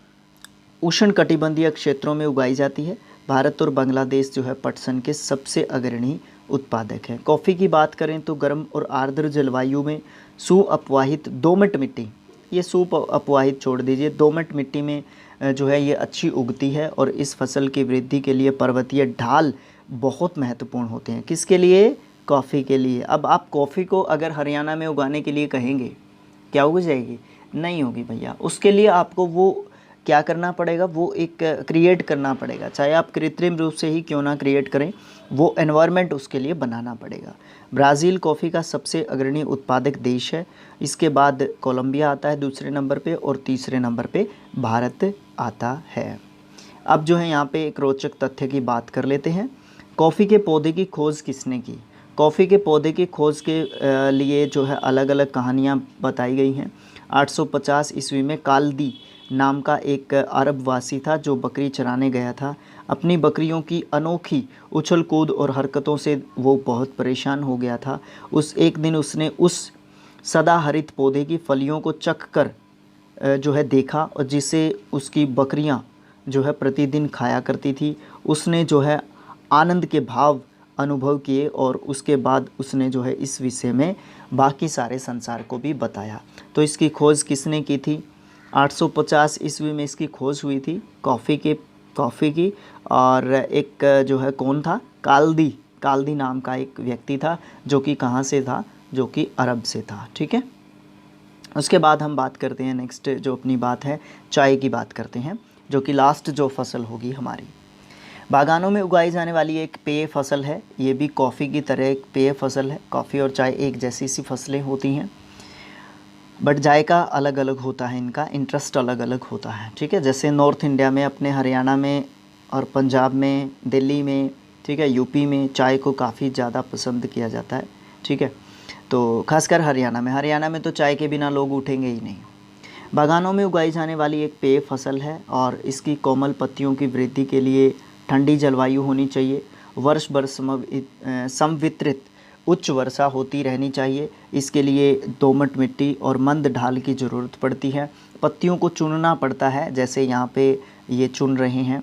उष्णकटिबंधीय क्षेत्रों में उगाई जाती है। भारत और बांग्लादेश जो है पटसन के सबसे अग्रणी उत्पादक हैं। कॉफ़ी की बात करें तो गर्म और आर्द्र जलवायु में सुअपवाहित दोमट मिट्टी, ये सुअपवाहित छोड़ दीजिए, दोमट मिट्टी में जो है ये अच्छी उगती है। और इस फसल की वृद्धि के लिए पर्वतीय ढाल बहुत महत्वपूर्ण होते हैं। किसके लिए? कॉफ़ी के लिए। अब आप कॉफ़ी को अगर हरियाणा में उगाने के लिए कहेंगे, क्या उग जाएगी? नहीं होगी भैया। उसके लिए आपको वो क्या करना पड़ेगा, वो एक क्रिएट करना पड़ेगा, चाहे आप कृत्रिम रूप से ही क्यों ना क्रिएट करें, वो एनवायरनमेंट उसके लिए बनाना पड़ेगा। ब्राज़ील कॉफ़ी का सबसे अग्रणी उत्पादक देश है। इसके बाद कोलंबिया आता है दूसरे नंबर पे, और तीसरे नंबर पे भारत आता है। अब जो है यहाँ पे एक रोचक तथ्य की बात कर लेते हैं। कॉफ़ी के पौधे की खोज किसने की? कॉफ़ी के पौधे की खोज के लिए जो है अलग अलग कहानियाँ बताई गई हैं। 850 ईस्वी में काल्दी नाम का एक अरबवासी था जो बकरी चराने गया था। अपनी बकरियों की अनोखी उछल कूद और हरकतों से वो बहुत परेशान हो गया था। एक दिन उसने उस सदाहरित पौधे की फलियों को चख कर जो है देखा, और जिससे उसकी बकरियां जो है प्रतिदिन खाया करती थी। उसने जो है आनंद के भाव अनुभव किए और उसके बाद उसने जो है इस विषय में बाकी सारे संसार को भी बताया। तो इसकी खोज किसने की थी? 850 ईस्वी में इसकी खोज हुई थी कॉफ़ी की। और एक जो है कौन था? काल्दी नाम का एक व्यक्ति था, जो कि कहाँ से था? जो कि अरब से था। ठीक है। उसके बाद हम बात करते हैं, नेक्स्ट जो अपनी बात है चाय की बात करते हैं, जो कि लास्ट जो फसल होगी हमारी। बागानों में उगाई जाने वाली एक पेय फसल है, ये भी कॉफ़ी की तरह एक पेय फसल है। कॉफ़ी और चाय एक जैसी सी फसलें होती हैं, बट जायका अलग अलग होता है, इनका इंटरेस्ट अलग अलग होता है। ठीक है। जैसे नॉर्थ इंडिया में अपने हरियाणा में और पंजाब में, दिल्ली में, ठीक है, यूपी में चाय को काफ़ी ज़्यादा पसंद किया जाता है। ठीक है। तो खासकर हरियाणा में तो चाय के बिना लोग उठेंगे ही नहीं। बागानों में उगाई जाने वाली एक पेय फसल है और इसकी कोमल पत्तियों की वृद्धि के लिए ठंडी जलवायु होनी चाहिए। वर्ष भर समवितरित उच्च वर्षा होती रहनी चाहिए। इसके लिए दोमट मिट्टी और मंद ढाल की ज़रूरत पड़ती है। पत्तियों को चुनना पड़ता है, जैसे यहाँ पे ये चुन रहे हैं।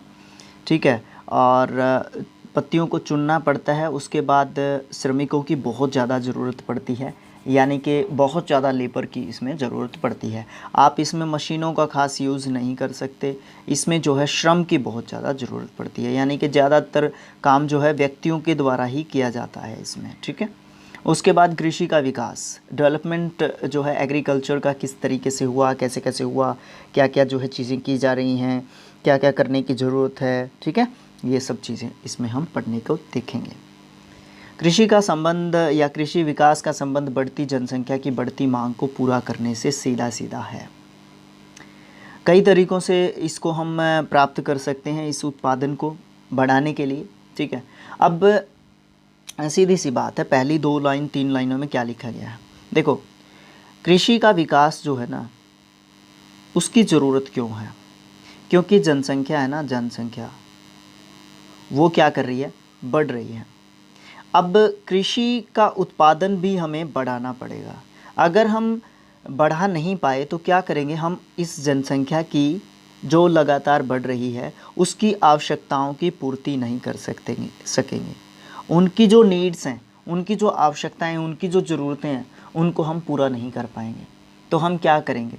ठीक है। और पत्तियों को चुनना पड़ता है। उसके बाद श्रमिकों की बहुत ज़्यादा ज़रूरत पड़ती है, यानी कि बहुत ज़्यादा लेबर की इसमें ज़रूरत पड़ती है। आप इसमें मशीनों का ख़ास यूज़ नहीं कर सकते। इसमें जो है श्रम की बहुत ज़्यादा ज़रूरत पड़ती है, यानी कि ज़्यादातर काम जो है व्यक्तियों के द्वारा ही किया जाता है इसमें। ठीक है। उसके बाद कृषि का विकास, डेवलपमेंट जो है एग्रीकल्चर का किस तरीके से हुआ, कैसे कैसे हुआ, क्या क्या जो है चीज़ें की जा रही हैं, क्या क्या करने की ज़रूरत है। ठीक है। ये सब चीज़ें इसमें हम पढ़ने को देखेंगे। कृषि का संबंध या कृषि विकास का संबंध बढ़ती जनसंख्या की बढ़ती मांग को पूरा करने से सीधा सीधा है। कई तरीक़ों से इसको हम प्राप्त कर सकते हैं, इस उत्पादन को बढ़ाने के लिए। ठीक है। अब सीधी सी बात है, पहली 2-3 लाइनों में क्या लिखा गया है। देखो, कृषि का विकास जो है ना, उसकी ज़रूरत क्यों है? क्योंकि जनसंख्या है ना, जनसंख्या वो क्या कर रही है? बढ़ रही है। अब कृषि का उत्पादन भी हमें बढ़ाना पड़ेगा। अगर हम बढ़ा नहीं पाए तो क्या करेंगे? हम इस जनसंख्या की जो लगातार बढ़ रही है उसकी आवश्यकताओं की पूर्ति नहीं कर सकेंगे। उनकी जो नीड्स हैं, उनकी जो आवश्यकताएं, उनकी जो ज़रूरतें हैं, उनको हम पूरा नहीं कर पाएंगे। तो हम क्या करेंगे?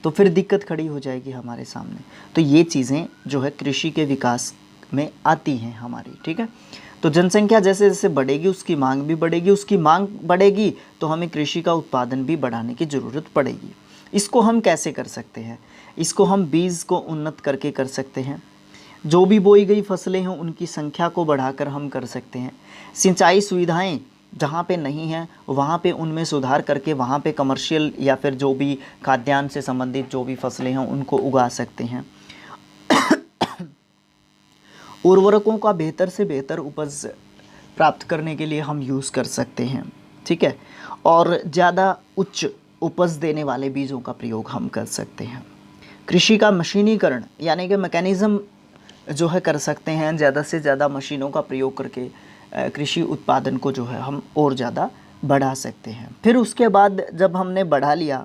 तो फिर दिक्कत खड़ी हो जाएगी हमारे सामने। तो ये चीज़ें जो है कृषि के विकास में आती हैं हमारी। ठीक है। तो जनसंख्या जैसे जैसे बढ़ेगी उसकी मांग भी बढ़ेगी, उसकी मांग बढ़ेगी तो हमें कृषि का उत्पादन भी बढ़ाने की ज़रूरत पड़ेगी। इसको हम कैसे कर सकते हैं? इसको हम बीज को उन्नत करके कर सकते हैं। जो भी बोई गई फसलें हैं उनकी संख्या को बढ़ाकर हम कर सकते हैं। सिंचाई सुविधाएं जहाँ पे नहीं हैं वहाँ पे उनमें सुधार करके वहाँ पे कमर्शियल या फिर जो भी खाद्यान्न से संबंधित जो भी फसलें हैं उनको उगा सकते हैं। उर्वरकों का बेहतर से बेहतर उपज प्राप्त करने के लिए हम यूज़ कर सकते हैं। ठीक है। और ज़्यादा उच्च उपज देने वाले बीजों का प्रयोग हम कर सकते हैं। कृषि का मशीनीकरण यानी कि मैकेनिज़्म जो है कर सकते हैं। ज़्यादा से ज़्यादा मशीनों का प्रयोग करके कृषि उत्पादन को जो है हम और ज़्यादा बढ़ा सकते हैं। फिर उसके बाद जब हमने बढ़ा लिया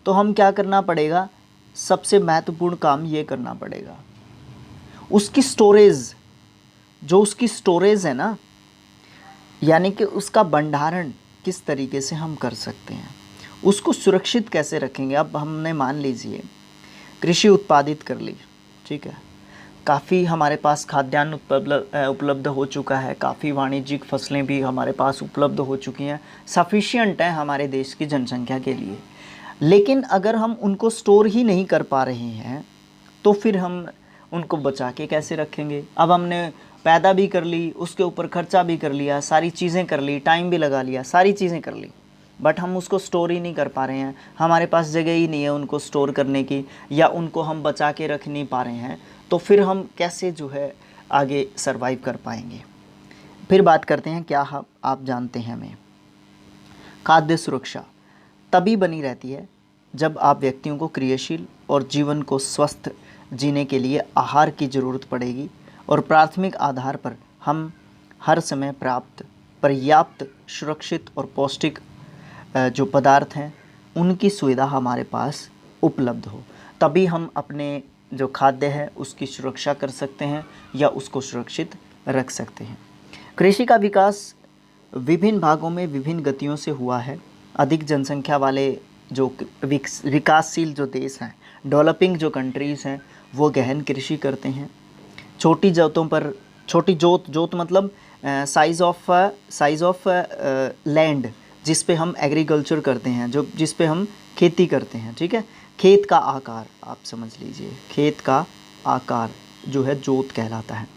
तो हम क्या करना पड़ेगा? सबसे महत्वपूर्ण काम ये करना पड़ेगा, उसकी स्टोरेज, जो उसकी स्टोरेज है ना, यानी कि उसका भंडारण किस तरीके से हम कर सकते हैं, उसको सुरक्षित कैसे रखेंगे। अब हमने मान लीजिए कृषि उत्पादित कर ली, ठीक है, काफ़ी हमारे पास खाद्यान्न उपलब्ध हो चुका है, काफ़ी वाणिज्यिक फसलें भी हमारे पास उपलब्ध हो चुकी हैं, सफिशिएंट है हमारे देश की जनसंख्या के लिए। लेकिन अगर हम उनको स्टोर ही नहीं कर पा रहे हैं तो फिर हम उनको बचा के कैसे रखेंगे? अब हमने पैदा भी कर ली, उसके ऊपर खर्चा भी कर लिया, सारी चीज़ें कर ली, टाइम भी लगा लिया, सारी चीज़ें कर ली, बट हम उसको स्टोर ही नहीं कर पा रहे हैं, हमारे पास जगह ही नहीं है उनको स्टोर करने की, या उनको हम बचा के रख नहीं पा रहे हैं, तो फिर हम कैसे जो है आगे सरवाइव कर पाएंगे। फिर बात करते हैं, क्या आप जानते हैं हमें, खाद्य सुरक्षा तभी बनी रहती है जब आप व्यक्तियों को क्रियाशील और जीवन को स्वस्थ जीने के लिए आहार की ज़रूरत पड़ेगी और प्राथमिक आधार पर हम हर समय पर्याप्त सुरक्षित और पौष्टिक जो पदार्थ हैं उनकी सुविधा हमारे पास उपलब्ध हो, तभी हम अपने जो खाद्य है उसकी सुरक्षा कर सकते हैं या उसको सुरक्षित रख सकते हैं। कृषि का विकास विभिन्न भागों में विभिन्न गतियों से हुआ है। अधिक जनसंख्या वाले जो विकासशील जो देश हैं, डेवलपिंग जो कंट्रीज़ हैं, वो गहन कृषि करते हैं। छोटी जोतों पर, छोटी जोत मतलब साइज़ ऑफ लैंड जिस पे हम एग्रीकल्चर करते हैं, जो जिस पे हम खेती करते हैं, ठीक है। खेत का आकार आप समझ लीजिए, खेत का आकार जो है जोत कहलाता है।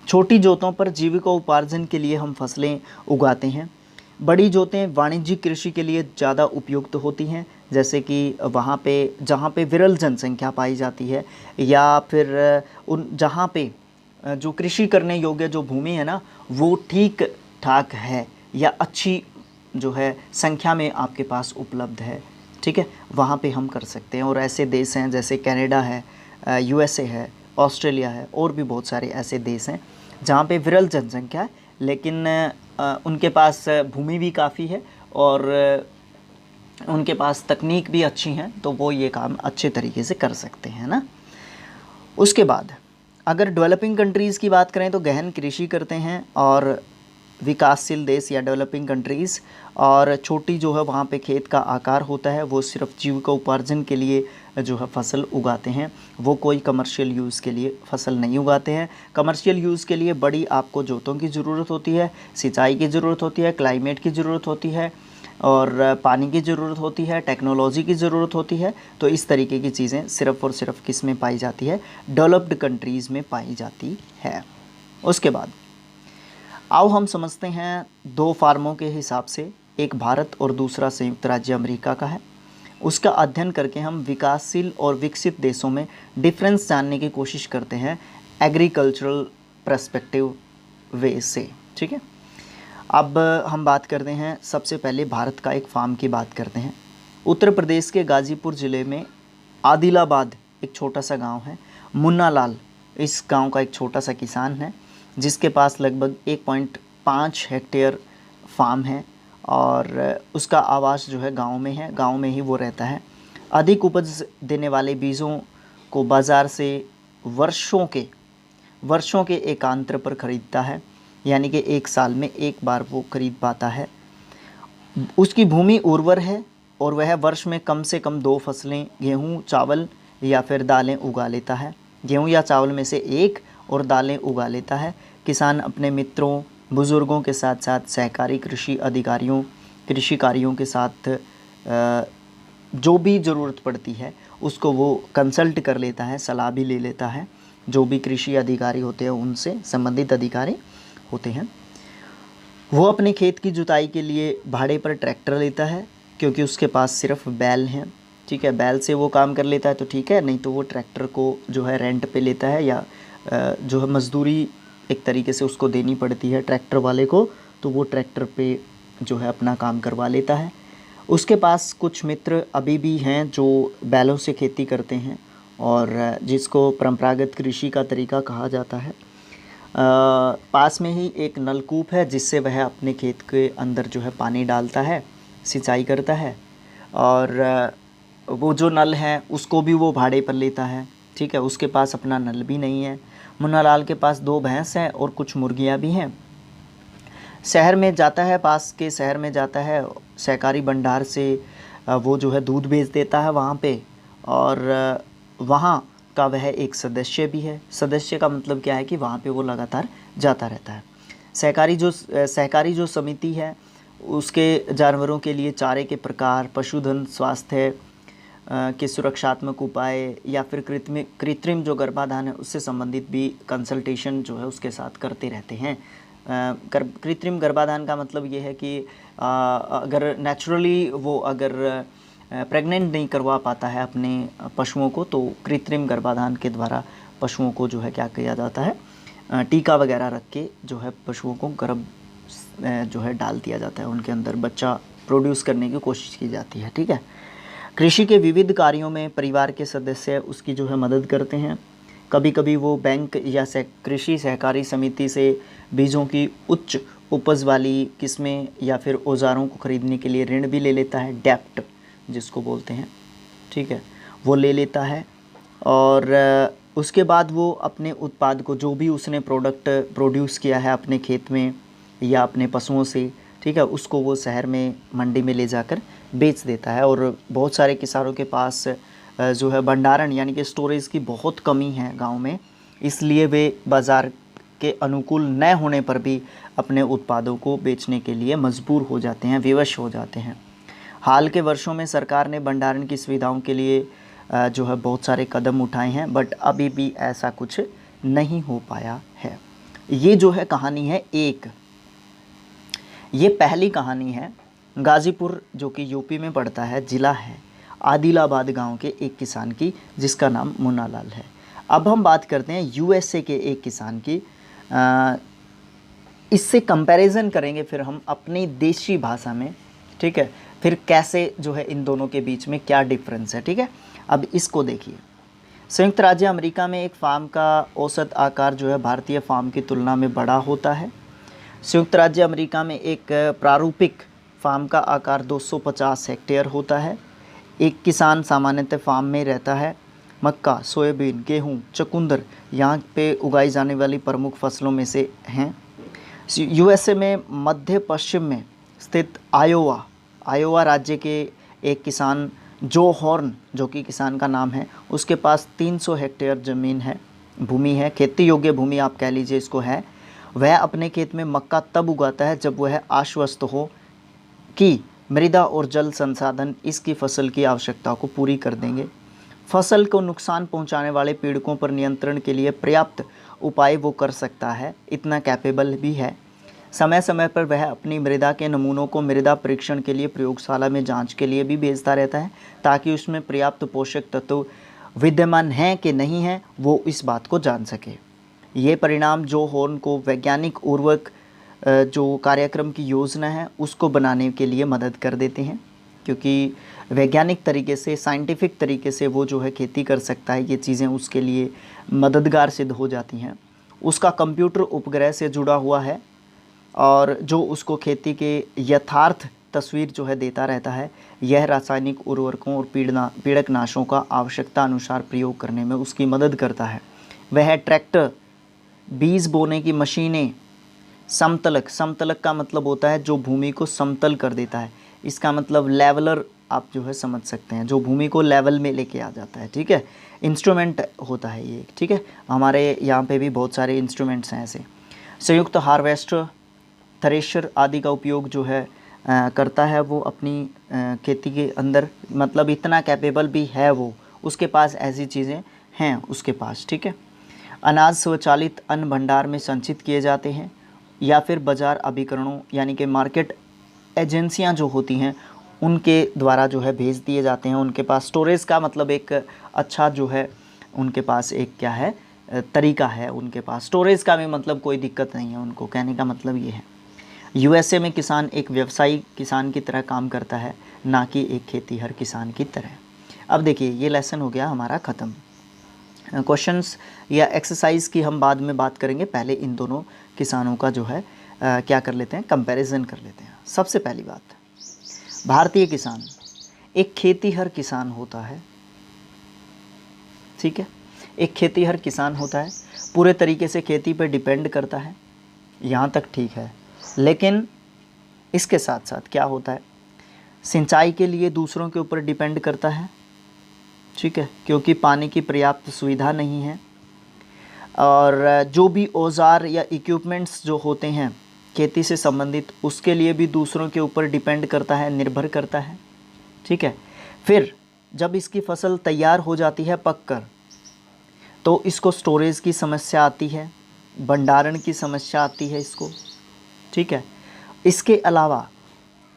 छोटी जोतों पर जीविकोपार्जन के लिए हम फसलें उगाते हैं। बड़ी जोतें वाणिज्यिक कृषि के लिए ज़्यादा उपयुक्त होती हैं, जैसे कि वहाँ पे जहाँ पे विरल जनसंख्या पाई जाती है, या फिर उन जहाँ पे जो कृषि करने योग्य जो भूमि है ना, वो ठीक ठाक है या अच्छी जो है संख्या में आपके पास उपलब्ध है, ठीक है, वहाँ पे हम कर सकते हैं। और ऐसे देश हैं जैसे कनाडा है, यूएसए है, ऑस्ट्रेलिया है, और भी बहुत सारे ऐसे देश हैं जहाँ पे विरल जनसंख्या है, लेकिन उनके पास भूमि भी काफ़ी है और उनके पास तकनीक भी अच्छी हैं, तो वो ये काम अच्छे तरीके से कर सकते हैं ना। उसके बाद अगर डेवलपिंग कंट्रीज़ की बात करें तो गहन कृषि करते हैं, और विकासशील देश या डेवलपिंग कंट्रीज़, और छोटी जो है वहाँ पे खेत का आकार होता है, वो सिर्फ जीविकोपार्जन के लिए जो है फसल उगाते हैं, वो कोई कमर्शियल यूज़ के लिए फसल नहीं उगाते हैं। कमर्शियल यूज़ के लिए बड़ी आपको जोतों की ज़रूरत होती है, सिंचाई की ज़रूरत होती है, क्लाइमेट की ज़रूरत होती है, और पानी की ज़रूरत होती है, टेक्नोलॉजी की ज़रूरत होती है। तो इस तरीके की चीज़ें सिर्फ़ और सिर्फ किस में पाई जाती है, डेवलप्ड कंट्रीज़ में पाई जाती है। उसके बाद आओ हम समझते हैं दो फार्मों के हिसाब से, एक भारत और दूसरा संयुक्त राज्य अमेरिका का है। उसका अध्ययन करके हम विकासशील और विकसित देशों में डिफरेंस जानने की कोशिश करते हैं एग्रीकल्चरल पर्सपेक्टिव वे से, ठीक है। अब हम बात करते हैं, सबसे पहले भारत का एक फार्म की बात करते हैं। उत्तर प्रदेश के गाज़ीपुर ज़िले में आदिलाबाद एक छोटा सा गांव है। मुन्ना लाल इस गांव का एक छोटा सा किसान है, जिसके पास लगभग 1.5 हेक्टेयर फार्म है, और उसका आवास जो है गांव में है, गांव में ही वो रहता है। अधिक उपज देने वाले बीजों को बाज़ार से वर्षों के एकांतर पर ख़रीदता है, यानी कि एक साल में एक बार वो खरीद पाता है। उसकी भूमि उर्वर है और वह वर्ष में कम से कम 2 फसलें गेहूँ, चावल या फिर दालें उगा लेता है। गेहूँ या चावल में से एक और दालें उगा लेता है। किसान अपने मित्रों, बुज़ुर्गों के साथ साथ सहकारी कृषि अधिकारियों, कृषि कार्यों के साथ जो भी ज़रूरत पड़ती है उसको वो कंसल्ट कर लेता है, सलाह भी ले लेता है। जो भी कृषि अधिकारी होते हैं, उनसे संबंधित अधिकारी होते हैं, वो अपने खेत की जुताई के लिए भाड़े पर ट्रैक्टर लेता है, क्योंकि उसके पास सिर्फ बैल हैं, ठीक है। बैल से वो काम कर लेता है तो ठीक है, नहीं तो वो ट्रैक्टर को जो है रेंट पे लेता है, या जो है मजदूरी एक तरीके से उसको देनी पड़ती है ट्रैक्टर वाले को, तो वो ट्रैक्टर पे जो है अपना काम करवा लेता है। उसके पास कुछ मित्र अभी भी हैं जो बैलों से खेती करते हैं, और जिसको परंपरागत कृषि का तरीका कहा जाता है। पास में ही एक नलकूप है, जिससे वह अपने खेत के अंदर जो है पानी डालता है, सिंचाई करता है, और वो जो नल है उसको भी वो भाड़े पर लेता है, ठीक है। उसके पास अपना नल भी नहीं है। मुन्ना लाल के पास 2 भैंस हैं और कुछ मुर्गियां भी हैं। शहर में जाता है, पास के शहर में जाता है, सहकारी भंडार से वो जो है दूध बेच देता है वहाँ पे, और वहाँ का वह एक सदस्य भी है। सदस्य का मतलब क्या है कि वहाँ पे वो लगातार जाता रहता है। सहकारी जो समिति है, उसके जानवरों के लिए चारे के प्रकार, पशुधन स्वास्थ्य के सुरक्षात्मक उपाय, या फिर कृत्रिम जो गर्भाधान है उससे संबंधित भी कंसल्टेशन जो है उसके साथ करते रहते हैं। कृत्रिम गर्भाधान का मतलब ये है कि अगर नेचुरली वो अगर प्रेग्नेंट नहीं करवा पाता है अपने पशुओं को, तो कृत्रिम गर्भाधान के द्वारा पशुओं को जो है क्या किया जाता है, टीका वगैरह रख के जो है पशुओं को गर्भ जो है डाल दिया जाता है, उनके अंदर बच्चा प्रोड्यूस करने की कोशिश की जाती है, ठीक है। कृषि के विविध कार्यों में परिवार के सदस्य उसकी जो है मदद करते हैं। कभी कभी वो बैंक या कृषि सहकारी समिति से बीजों की उच्च उपज वाली किस्में या फिर औजारों को खरीदने के लिए ऋण भी ले लेता है, डेप्ट जिसको बोलते हैं, ठीक है, वो ले लेता है। और उसके बाद वो अपने उत्पाद को, जो भी उसने प्रोडक्ट प्रोड्यूस किया है अपने खेत में या अपने पशुओं से, ठीक है, उसको वो शहर में मंडी में ले जाकर बेच देता है। और बहुत सारे किसानों के पास जो है भंडारण यानी कि स्टोरेज की बहुत कमी है गांव में, इसलिए वे बाज़ार के अनुकूल न होने पर भी अपने उत्पादों को बेचने के लिए मजबूर हो जाते हैं, विवश हो जाते हैं। हाल के वर्षों में सरकार ने भंडारण की सुविधाओं के लिए जो है बहुत सारे कदम उठाए हैं, बट अभी भी ऐसा कुछ नहीं हो पाया है। ये जो है कहानी है ये पहली कहानी है गाज़ीपुर, जो कि यूपी में पड़ता है, ज़िला है आदिलाबाद गांव के एक किसान की, जिसका नाम मुन्ना लाल है। अब हम बात करते हैं यूएसए के एक किसान की। इससे कंपैरिजन करेंगे फिर हम अपनी देशी भाषा में, ठीक है, फिर कैसे जो है इन दोनों के बीच में क्या डिफरेंस है, ठीक है। अब इसको देखिए, संयुक्त राज्य अमेरिका में एक फार्म का औसत आकार जो है भारतीय फार्म की तुलना में बड़ा होता है। संयुक्त राज्य अमेरिका में एक प्रारूपिक फार्म का आकार 250 हेक्टेयर होता है। एक किसान सामान्यतः फार्म में रहता है। मक्का, सोयाबीन, गेहूं, चुकंदर यहाँ पे उगाई जाने वाली प्रमुख फसलों में से हैं। यूएसए में मध्य पश्चिम में स्थित आयोवा राज्य के एक किसान जो हॉर्न, जो कि किसान का नाम है, उसके पास 300 हेक्टेयर ज़मीन है, भूमि है, खेती योग्य भूमि आप कह लीजिए इसको है। वह अपने खेत में मक्का तब उगाता है जब वह आश्वस्त हो कि मृदा और जल संसाधन इसकी फसल की आवश्यकता को पूरी कर देंगे। फसल को नुकसान पहुंचाने वाले पीड़कों पर नियंत्रण के लिए पर्याप्त उपाय वो कर सकता है, इतना कैपेबल भी है। समय समय पर वह अपनी मृदा के नमूनों को मृदा परीक्षण के लिए प्रयोगशाला में जांच के लिए भी भेजता रहता है, ताकि उसमें पर्याप्त पोषक तत्व विद्यमान हैं कि नहीं हैं वो इस बात को जान सके। ये परिणाम जो हॉर्न को वैज्ञानिक उर्वरक जो कार्यक्रम की योजना है उसको बनाने के लिए मदद कर देते हैं, क्योंकि वैज्ञानिक तरीके से, साइंटिफिक तरीके से वो जो है खेती कर सकता है, ये चीज़ें उसके लिए मददगार सिद्ध हो जाती हैं। उसका कंप्यूटर उपग्रह से जुड़ा हुआ है और जो उसको खेती के यथार्थ तस्वीर जो है देता रहता है। यह रासायनिक उर्वरकों और पीड़कनाशों का आवश्यकता अनुसार प्रयोग करने में उसकी मदद करता है। वह ट्रैक्टर, बीज बोने की मशीनें, समतलक का मतलब होता है जो भूमि को समतल कर देता है, इसका मतलब लेवलर आप जो है समझ सकते हैं, जो भूमि को लेवल में लेके आ जाता है, ठीक है। इंस्ट्रूमेंट होता है ये, ठीक है। हमारे यहाँ पे भी बहुत सारे इंस्ट्रूमेंट्स हैं ऐसे। संयुक्त हार्वेस्टर, थ्रेशर आदि का उपयोग जो है करता है वो अपनी खेती के अंदर, मतलब इतना कैपेबल भी है वो, उसके पास ऐसी चीज़ें हैं उसके पास, ठीक है। अनाज स्वचालित अन्न भंडार में संचित किए जाते हैं या फिर बाज़ार अभिकरणों यानी कि मार्केट एजेंसियां जो होती हैं उनके द्वारा जो है भेज दिए जाते हैं। उनके पास स्टोरेज का मतलब एक अच्छा जो है उनके पास एक क्या है तरीका है, उनके पास स्टोरेज का भी मतलब कोई दिक्कत नहीं है उनको, कहने का मतलब ये है। यूएसए में किसान एक व्यवसायी किसान की तरह काम करता है, ना कि एक खेतीहर किसान की तरह। अब देखिए ये लेसन हो गया हमारा ख़त्म। क्वेश्चंस या एक्सरसाइज की हम बाद में बात करेंगे, पहले इन दोनों किसानों का जो है क्या कर लेते हैं, कंपैरिजन कर लेते हैं। सबसे पहली बात, भारतीय किसान एक खेतीहर किसान होता है, ठीक है। एक खेतीहर किसान होता है, पूरे तरीके से खेती पर डिपेंड करता है, यहाँ तक ठीक है। लेकिन इसके साथ साथ क्या होता है, सिंचाई के लिए दूसरों के ऊपर डिपेंड करता है, ठीक है, क्योंकि पानी की पर्याप्त सुविधा नहीं है। और जो भी औजार या इक्विपमेंट्स जो होते हैं खेती से संबंधित, उसके लिए भी दूसरों के ऊपर डिपेंड करता है, निर्भर करता है, ठीक है। फिर जब इसकी फसल तैयार हो जाती है पककर, तो इसको स्टोरेज की समस्या आती है, भंडारण की समस्या आती है इसको, ठीक है। इसके अलावा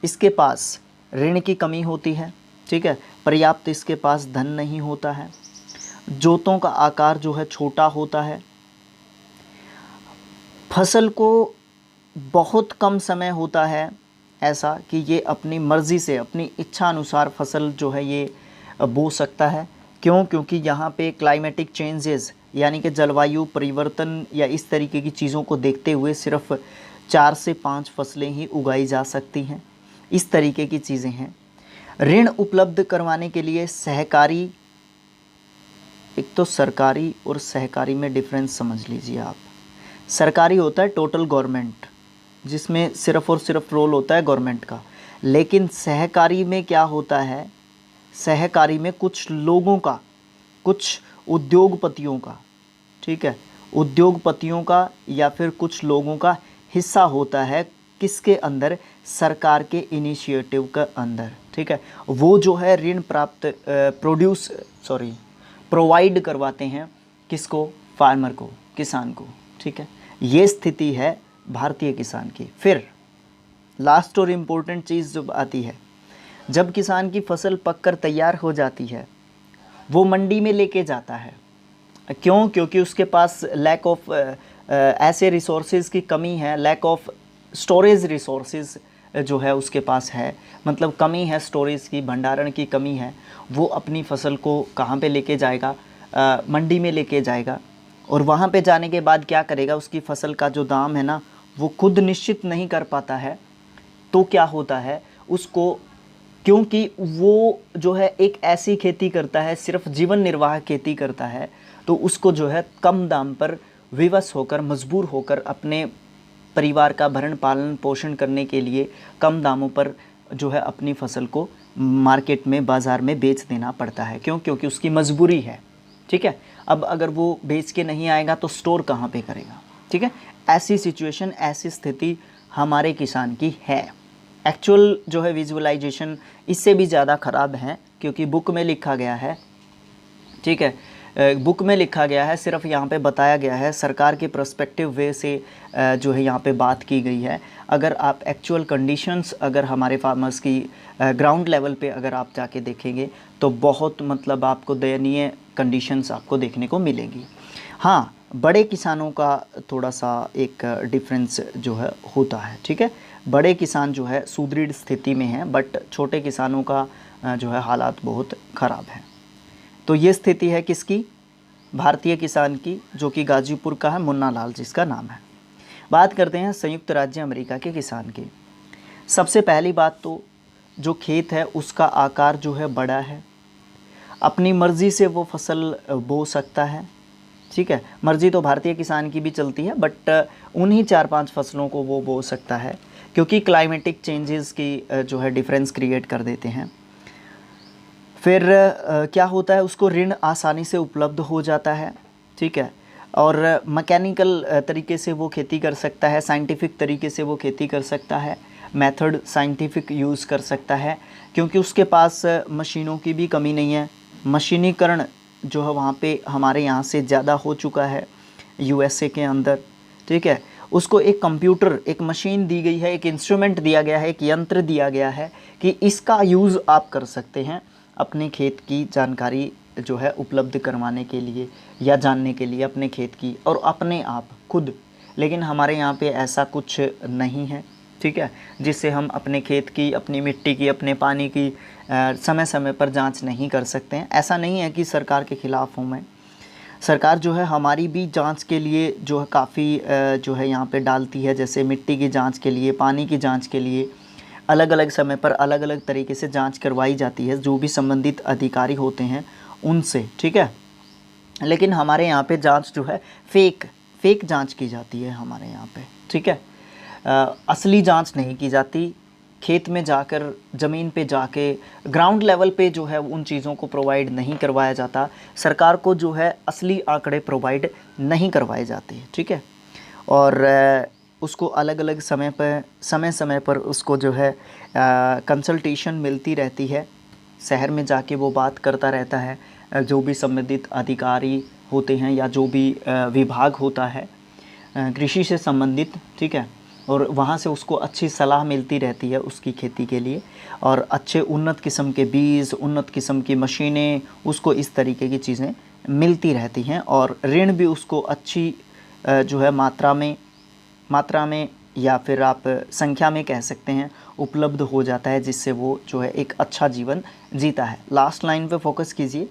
इसके पास ऋण की कमी होती है, ठीक है, पर्याप्त इसके पास धन नहीं होता है, जोतों का आकार जो है छोटा होता है, फसल को बहुत कम समय होता है ऐसा कि ये अपनी मर्ज़ी से, अपनी इच्छा अनुसार फसल जो है ये बो सकता है। क्यों? क्योंकि यहाँ पे क्लाइमेटिक चेंजेस यानी कि जलवायु परिवर्तन या इस तरीके की चीज़ों को देखते हुए सिर्फ 4 से 5 फसलें ही उगाई जा सकती हैं, इस तरीके की चीज़ें हैं। ऋण उपलब्ध करवाने के लिए सहकारी एक तो सरकारी और सहकारी में डिफरेंस समझ लीजिए आप। सरकारी होता है टोटल गवर्नमेंट, जिसमें सिर्फ़ और सिर्फ रोल होता है गवर्नमेंट का। लेकिन सहकारी में क्या होता है, सहकारी में कुछ लोगों का, कुछ उद्योगपतियों का, ठीक है, उद्योगपतियों का या फिर कुछ लोगों का हिस्सा होता है किसके अंदर, सरकार के इनिशिएटिव के अंदर, ठीक है। वो जो है ऋण प्रोवाइड करवाते हैं किसको, फार्मर को, किसान को, ठीक है। ये स्थिति है भारतीय किसान की। फिर लास्ट और इम्पोर्टेंट चीज़ जो आती है, जब किसान की फसल पककर तैयार हो जाती है वो मंडी में लेके जाता है। क्यों? क्योंकि उसके पास लैक ऑफ ऐसे रिसोर्सेज की कमी है, लैक ऑफ स्टोरेज रिसोर्सेज जो है उसके पास है, मतलब कमी है स्टोरेज की, भंडारण की कमी है। वो अपनी फसल को कहाँ पे लेके जाएगा, मंडी में लेके जाएगा। और वहाँ पे जाने के बाद क्या करेगा, उसकी फसल का जो दाम है ना वो खुद निश्चित नहीं कर पाता है। तो क्या होता है उसको, क्योंकि वो जो है एक ऐसी खेती करता है, सिर्फ जीवन निर्वाह खेती करता है, तो उसको जो है कम दाम पर विवश होकर, मजबूर होकर अपने परिवार का भरण पालन पोषण करने के लिए कम दामों पर जो है अपनी फसल को मार्केट में, बाज़ार में बेच देना पड़ता है। क्यों? क्योंकि उसकी मजबूरी है, ठीक है। अब अगर वो बेच के नहीं आएगा तो स्टोर कहाँ पे करेगा, ठीक है। ऐसी सिचुएशन, ऐसी स्थिति हमारे किसान की है। एक्चुअल जो है विजुअलाइजेशन इससे भी ज़्यादा ख़राब है, क्योंकि बुक में लिखा गया है, ठीक है, बुक में लिखा गया है, सिर्फ यहाँ पे बताया गया है, सरकार के पर्सपेक्टिव वे से जो है यहाँ पे बात की गई है। अगर आप एक्चुअल कंडीशंस अगर हमारे फार्मर्स की ग्राउंड लेवल पे अगर आप जाके देखेंगे तो बहुत मतलब आपको दयनीय कंडीशंस आपको देखने को मिलेंगी। हाँ, बड़े किसानों का थोड़ा सा एक डिफरेंस जो है होता है, ठीक है। बड़े किसान जो है सुदृढ़ स्थिति में हैं, बट छोटे किसानों का जो है हालात बहुत ख़राब है। तो ये स्थिति है किसकी, भारतीय किसान की, जो कि गाजीपुर का है, मुन्ना लाल जिसका नाम है। बात करते हैं संयुक्त राज्य अमेरिका के किसान की। सबसे पहली बात तो जो खेत है उसका आकार जो है बड़ा है, अपनी मर्ज़ी से वो फसल बो सकता है, ठीक है। मर्ज़ी तो भारतीय किसान की भी चलती है, बट उन्हीं 4-5 फसलों को वो बो सकता है, क्योंकि क्लाइमेटिक चेंजेस की जो है डिफरेंस क्रिएट कर देते हैं। फिर क्या होता है, उसको ऋण आसानी से उपलब्ध हो जाता है, ठीक है। और मैकेनिकल तरीके से वो खेती कर सकता है, साइंटिफिक तरीके से वो खेती कर सकता है, मेथड साइंटिफिक यूज़ कर सकता है, क्योंकि उसके पास मशीनों की भी कमी नहीं है। मशीनीकरण जो है वहाँ पे हमारे यहाँ से ज़्यादा हो चुका है USA के अंदर, ठीक है। उसको एक कंप्यूटर, एक मशीन दी गई है, एक इंस्ट्रूमेंट दिया गया है, एक यंत्र दिया गया है कि इसका यूज़ आप कर सकते हैं अपने खेत की जानकारी जो है उपलब्ध करवाने के लिए या जानने के लिए अपने खेत की, और अपने आप खुद। लेकिन हमारे यहाँ पे ऐसा कुछ नहीं है, ठीक है, जिससे हम अपने खेत की, अपनी मिट्टी की, अपने पानी की समय समय पर जांच नहीं कर सकते हैं। ऐसा नहीं है कि सरकार के ख़िलाफ़ हूँ मैं, सरकार जो है हमारी भी जांच के लिए जो है काफ़ी जो है यहाँ पे डालती है, जैसे मिट्टी की जांच के लिए, पानी की जांच के लिए अलग अलग समय पर अलग अलग तरीके से जांच करवाई जाती है, जो भी संबंधित अधिकारी होते हैं उनसे, ठीक है। लेकिन हमारे यहाँ पे जांच जो है फेक जांच की जाती है हमारे यहाँ पे, ठीक है। असली जांच नहीं की जाती। खेत में जाकर, ज़मीन पे जाके, ग्राउंड लेवल पे जो है उन चीज़ों को प्रोवाइड नहीं करवाया जाता। सरकार को जो है असली आंकड़े प्रोवाइड नहीं करवाए जाते, ठीक है। और उसको अलग अलग समय समय पर उसको जो है कंसल्टेशन मिलती रहती है, शहर में जाके वो बात करता रहता है, जो भी संबंधित अधिकारी होते हैं या जो भी विभाग होता है कृषि से संबंधित, ठीक है। और वहाँ से उसको अच्छी सलाह मिलती रहती है उसकी खेती के लिए, और अच्छे उन्नत किस्म के बीज, उन्नत किस्म की मशीनें, उसको इस तरीके की चीज़ें मिलती रहती हैं। और ऋण भी उसको अच्छी जो है मात्रा में या फिर आप संख्या में कह सकते हैं उपलब्ध हो जाता है, जिससे वो जो है एक अच्छा जीवन जीता है। लास्ट लाइन पे फोकस कीजिए।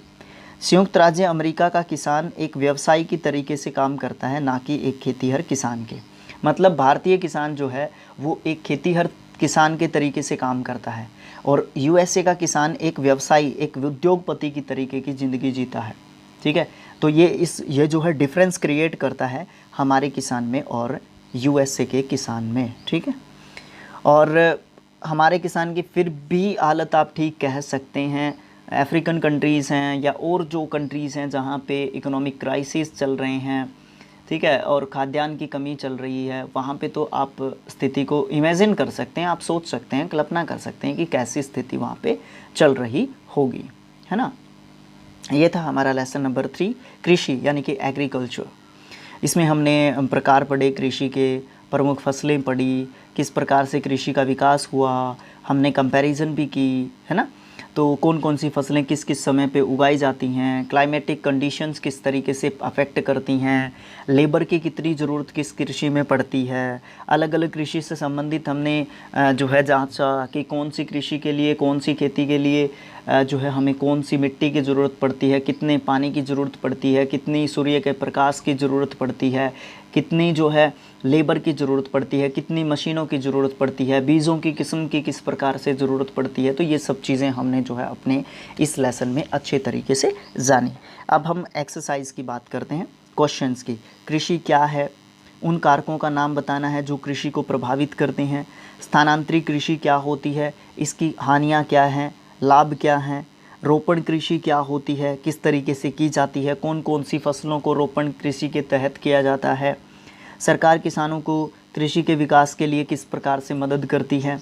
संयुक्त राज्य अमेरिका का किसान एक व्यवसायी की तरीके से काम करता है, ना कि एक खेतीहर किसान के। मतलब भारतीय किसान जो है वो एक खेतीहर किसान के तरीके से काम करता है, और USA का किसान एक व्यवसायी, एक उद्योगपति की तरीके की ज़िंदगी जीता है, ठीक है। तो ये जो है डिफरेंस क्रिएट करता है हमारे किसान में और यूएसए के किसान में, ठीक है। और हमारे किसान की फिर भी हालत आप ठीक कह सकते हैं, अफ्रीकन कंट्रीज़ हैं या और जो कंट्रीज़ हैं जहाँ पे इकोनॉमिक क्राइसिस चल रहे हैं, ठीक है, और खाद्यान्न की कमी चल रही है, वहाँ पे तो आप स्थिति को इमेजिन कर सकते हैं, आप सोच सकते हैं, कल्पना कर सकते हैं कि कैसी स्थिति वहाँ पे चल रही होगी, है ना। ये था हमारा लेसन नंबर 3, कृषि यानी कि एग्रीकल्चर। इसमें हमने प्रकार पढ़े कृषि के, प्रमुख फसलें पढ़ी, किस प्रकार से कृषि का विकास हुआ, हमने कंपैरिजन भी की, है ना। तो कौन कौन सी फसलें किस किस समय पे उगाई जाती हैं, क्लाइमेटिक कंडीशंस किस तरीके से अफेक्ट करती हैं, लेबर की कितनी ज़रूरत किस कृषि में पड़ती है, अलग अलग कृषि से संबंधित हमने जो है जांचा कि कौन सी कृषि के लिए, कौन सी खेती के लिए जो है हमें कौन सी मिट्टी की ज़रूरत पड़ती है, कितने पानी की ज़रूरत पड़ती है, कितनी सूर्य के प्रकाश की ज़रूरत पड़ती है, कितनी जो है लेबर की ज़रूरत पड़ती है, कितनी मशीनों की ज़रूरत पड़ती है, बीजों की किस्म की किस प्रकार से ज़रूरत पड़ती है। तो ये सब चीज़ें हमने जो है अपने इस लेसन में अच्छे तरीके से जानी। अब हम एक्सरसाइज की बात करते हैं, क्वेश्चंस की। कृषि क्या है, उन कारकों का नाम बताना है जो कृषि को प्रभावित करते हैं। स्थानांतरित कृषि क्या होती है, इसकी हानियाँ क्या हैं, लाभ क्या हैं। रोपण कृषि क्या होती है, किस तरीके से की जाती है, कौन कौन सी फसलों को रोपण कृषि के तहत किया जाता है। सरकार किसानों को कृषि के विकास के लिए किस प्रकार से मदद करती है।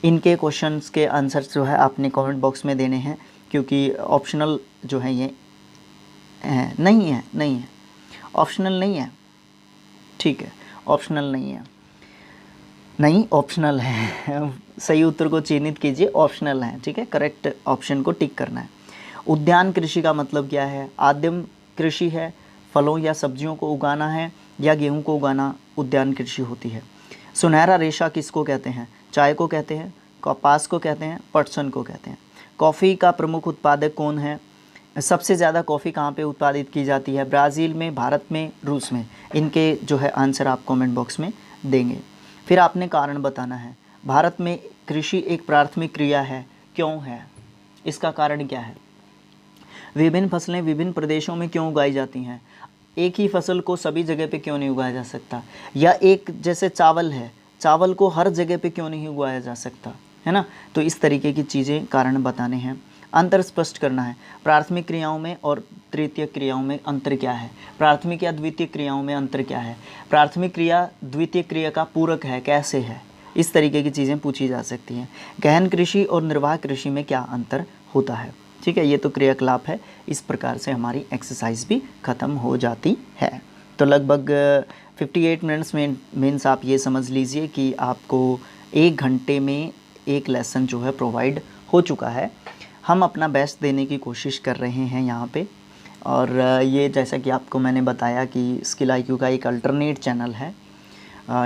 इनके क्वेश्चंस के आंसर्स जो है आपने कमेंट बॉक्स में देने हैं, क्योंकि ऑप्शनल जो है ये नहीं है ऑप्शनल नहीं है, ठीक है, ऑप्शनल नहीं है, नहीं ऑप्शनल है। सही उत्तर को चिन्हित कीजिए, ऑप्शनल है, ठीक है, करेक्ट ऑप्शन को टिक करना है। उद्यान कृषि का मतलब क्या है, आदिम कृषि है, फलों या सब्जियों को उगाना है या गेहूं को उगाना उद्यान कृषि होती है। सुनहरा रेशा किसको कहते हैं, चाय को कहते हैं, कपास को कहते हैं, पटसन को कहते हैं। कॉफ़ी का प्रमुख उत्पादक कौन है, सबसे ज़्यादा कॉफ़ी कहाँ पे उत्पादित की जाती है, ब्राज़ील में, भारत में, रूस में। इनके जो है आंसर आप कमेंट बॉक्स में देंगे। फिर आपने कारण बताना है, भारत में कृषि एक प्राथमिक क्रिया है, क्यों है, इसका कारण क्या है। विभिन्न फसलें विभिन्न प्रदेशों में क्यों उगाई जाती हैं, एक ही फसल को सभी जगह पे क्यों नहीं उगाया जा सकता, या एक जैसे चावल है, चावल को हर जगह पे क्यों नहीं उगाया जा सकता, है ना। तो इस तरीके की चीज़ें कारण बताने हैं। अंतर स्पष्ट करना है, प्राथमिक क्रियाओं में और तृतीय क्रियाओं में अंतर क्या है, प्राथमिक या द्वितीय क्रियाओं में अंतर क्या है, प्राथमिक क्रिया द्वितीय क्रिया का पूरक है, कैसे है। इस तरीके की चीज़ें पूछी जा सकती हैं। गहन कृषि और निर्वाह कृषि में क्या अंतर होता है, ठीक है। ये तो क्रियाकलाप है। इस प्रकार से हमारी एक्सरसाइज भी ख़त्म हो जाती है। तो लगभग 58 मिनट्स में मीन्स आप ये समझ लीजिए कि आपको 1 घंटे में एक लेसन जो है प्रोवाइड हो चुका है। हम अपना बेस्ट देने की कोशिश कर रहे हैं यहाँ पे। और ये जैसा कि आपको मैंने बताया कि स्किल IQ का एक अल्टरनेट चैनल है।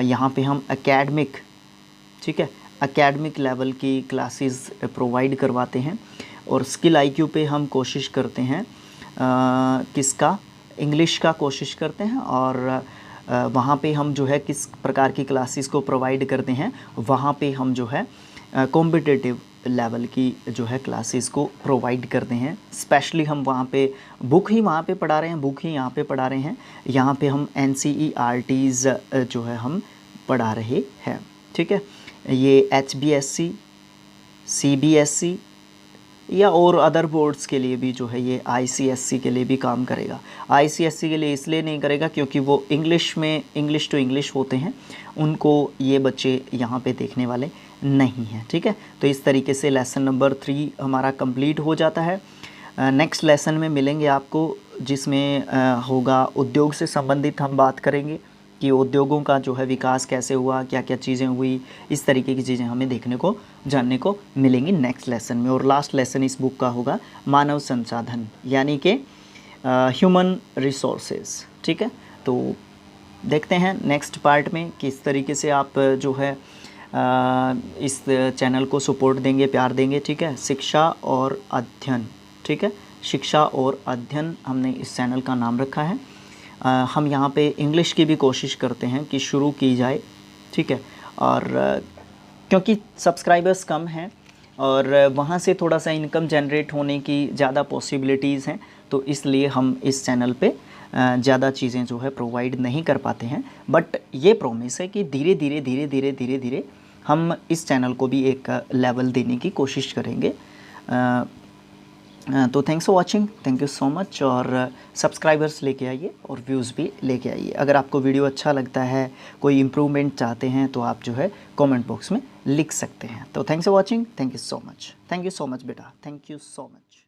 यहाँ पे हम एकेडमिक, ठीक है, एकेडमिक लेवल की क्लासेस प्रोवाइड करवाते हैं। और स्किल IQ पे हम कोशिश करते हैं किसका, इंग्लिश का कोशिश करते हैं। और वहाँ पे हम जो है किस प्रकार की क्लासेस को प्रोवाइड करते हैं, वहाँ पे हम जो है कॉम्पिटिटिव लेवल की जो है क्लासेस को प्रोवाइड करते हैं। स्पेशली हम वहाँ पे बुक ही वहाँ पे पढ़ा रहे हैं, बुक ही यहाँ पे पढ़ा रहे हैं। यहाँ पे हम NCERTs जो है हम पढ़ा रहे हैं, ठीक है। ये HBSC, CBSC या और अदर बोर्ड्स के लिए भी जो है ये ICSC के लिए भी काम करेगा। ICSC के लिए इसलिए नहीं करेगा क्योंकि वो इंग्लिश में इंग्लिश टू इंग्लिश होते हैं, उनको ये बच्चे यहाँ पे देखने वाले नहीं हैं, ठीक है। तो इस तरीके से लेसन नंबर 3 हमारा कंप्लीट हो जाता है। नेक्स्ट लेसन में मिलेंगे आपको, जिसमें होगा उद्योग से संबंधित हम बात करेंगे कि उद्योगों का जो है विकास कैसे हुआ, क्या क्या चीज़ें हुई। इस तरीके की चीज़ें हमें देखने को जानने को मिलेंगी नेक्स्ट लेसन में। और लास्ट लेसन इस बुक का होगा मानव संसाधन, यानी कि ह्यूमन रिसोर्सेज, ठीक है। तो देखते हैं नेक्स्ट पार्ट में किस तरीके से आप जो है इस चैनल को सपोर्ट देंगे, प्यार देंगे, ठीक है। शिक्षा और अध्ययन, ठीक है, शिक्षा और अध्ययन हमने इस चैनल का नाम रखा है। हम यहाँ पे इंग्लिश की भी कोशिश करते हैं कि शुरू की जाए, ठीक है। और क्योंकि सब्सक्राइबर्स कम हैं और वहाँ से थोड़ा सा इनकम जनरेट होने की ज़्यादा पॉसिबिलिटीज़ हैं, तो इसलिए हम इस चैनल पे ज़्यादा चीज़ें जो है प्रोवाइड नहीं कर पाते हैं। बट ये प्रॉमिस है कि धीरे धीरे हम इस चैनल को भी एक लेवल देने की कोशिश करेंगे। तो thanks for watching, thank you so much. और सब्सक्राइबर्स लेके आइए और व्यूज़ भी लेके आइए। अगर आपको वीडियो अच्छा लगता है, कोई इम्प्रूवमेंट चाहते हैं, तो आप जो है कमेंट बॉक्स में लिख सकते हैं। तो thanks for watching, thank you so much, thank you so much बेटा, थैंक यू सो मच।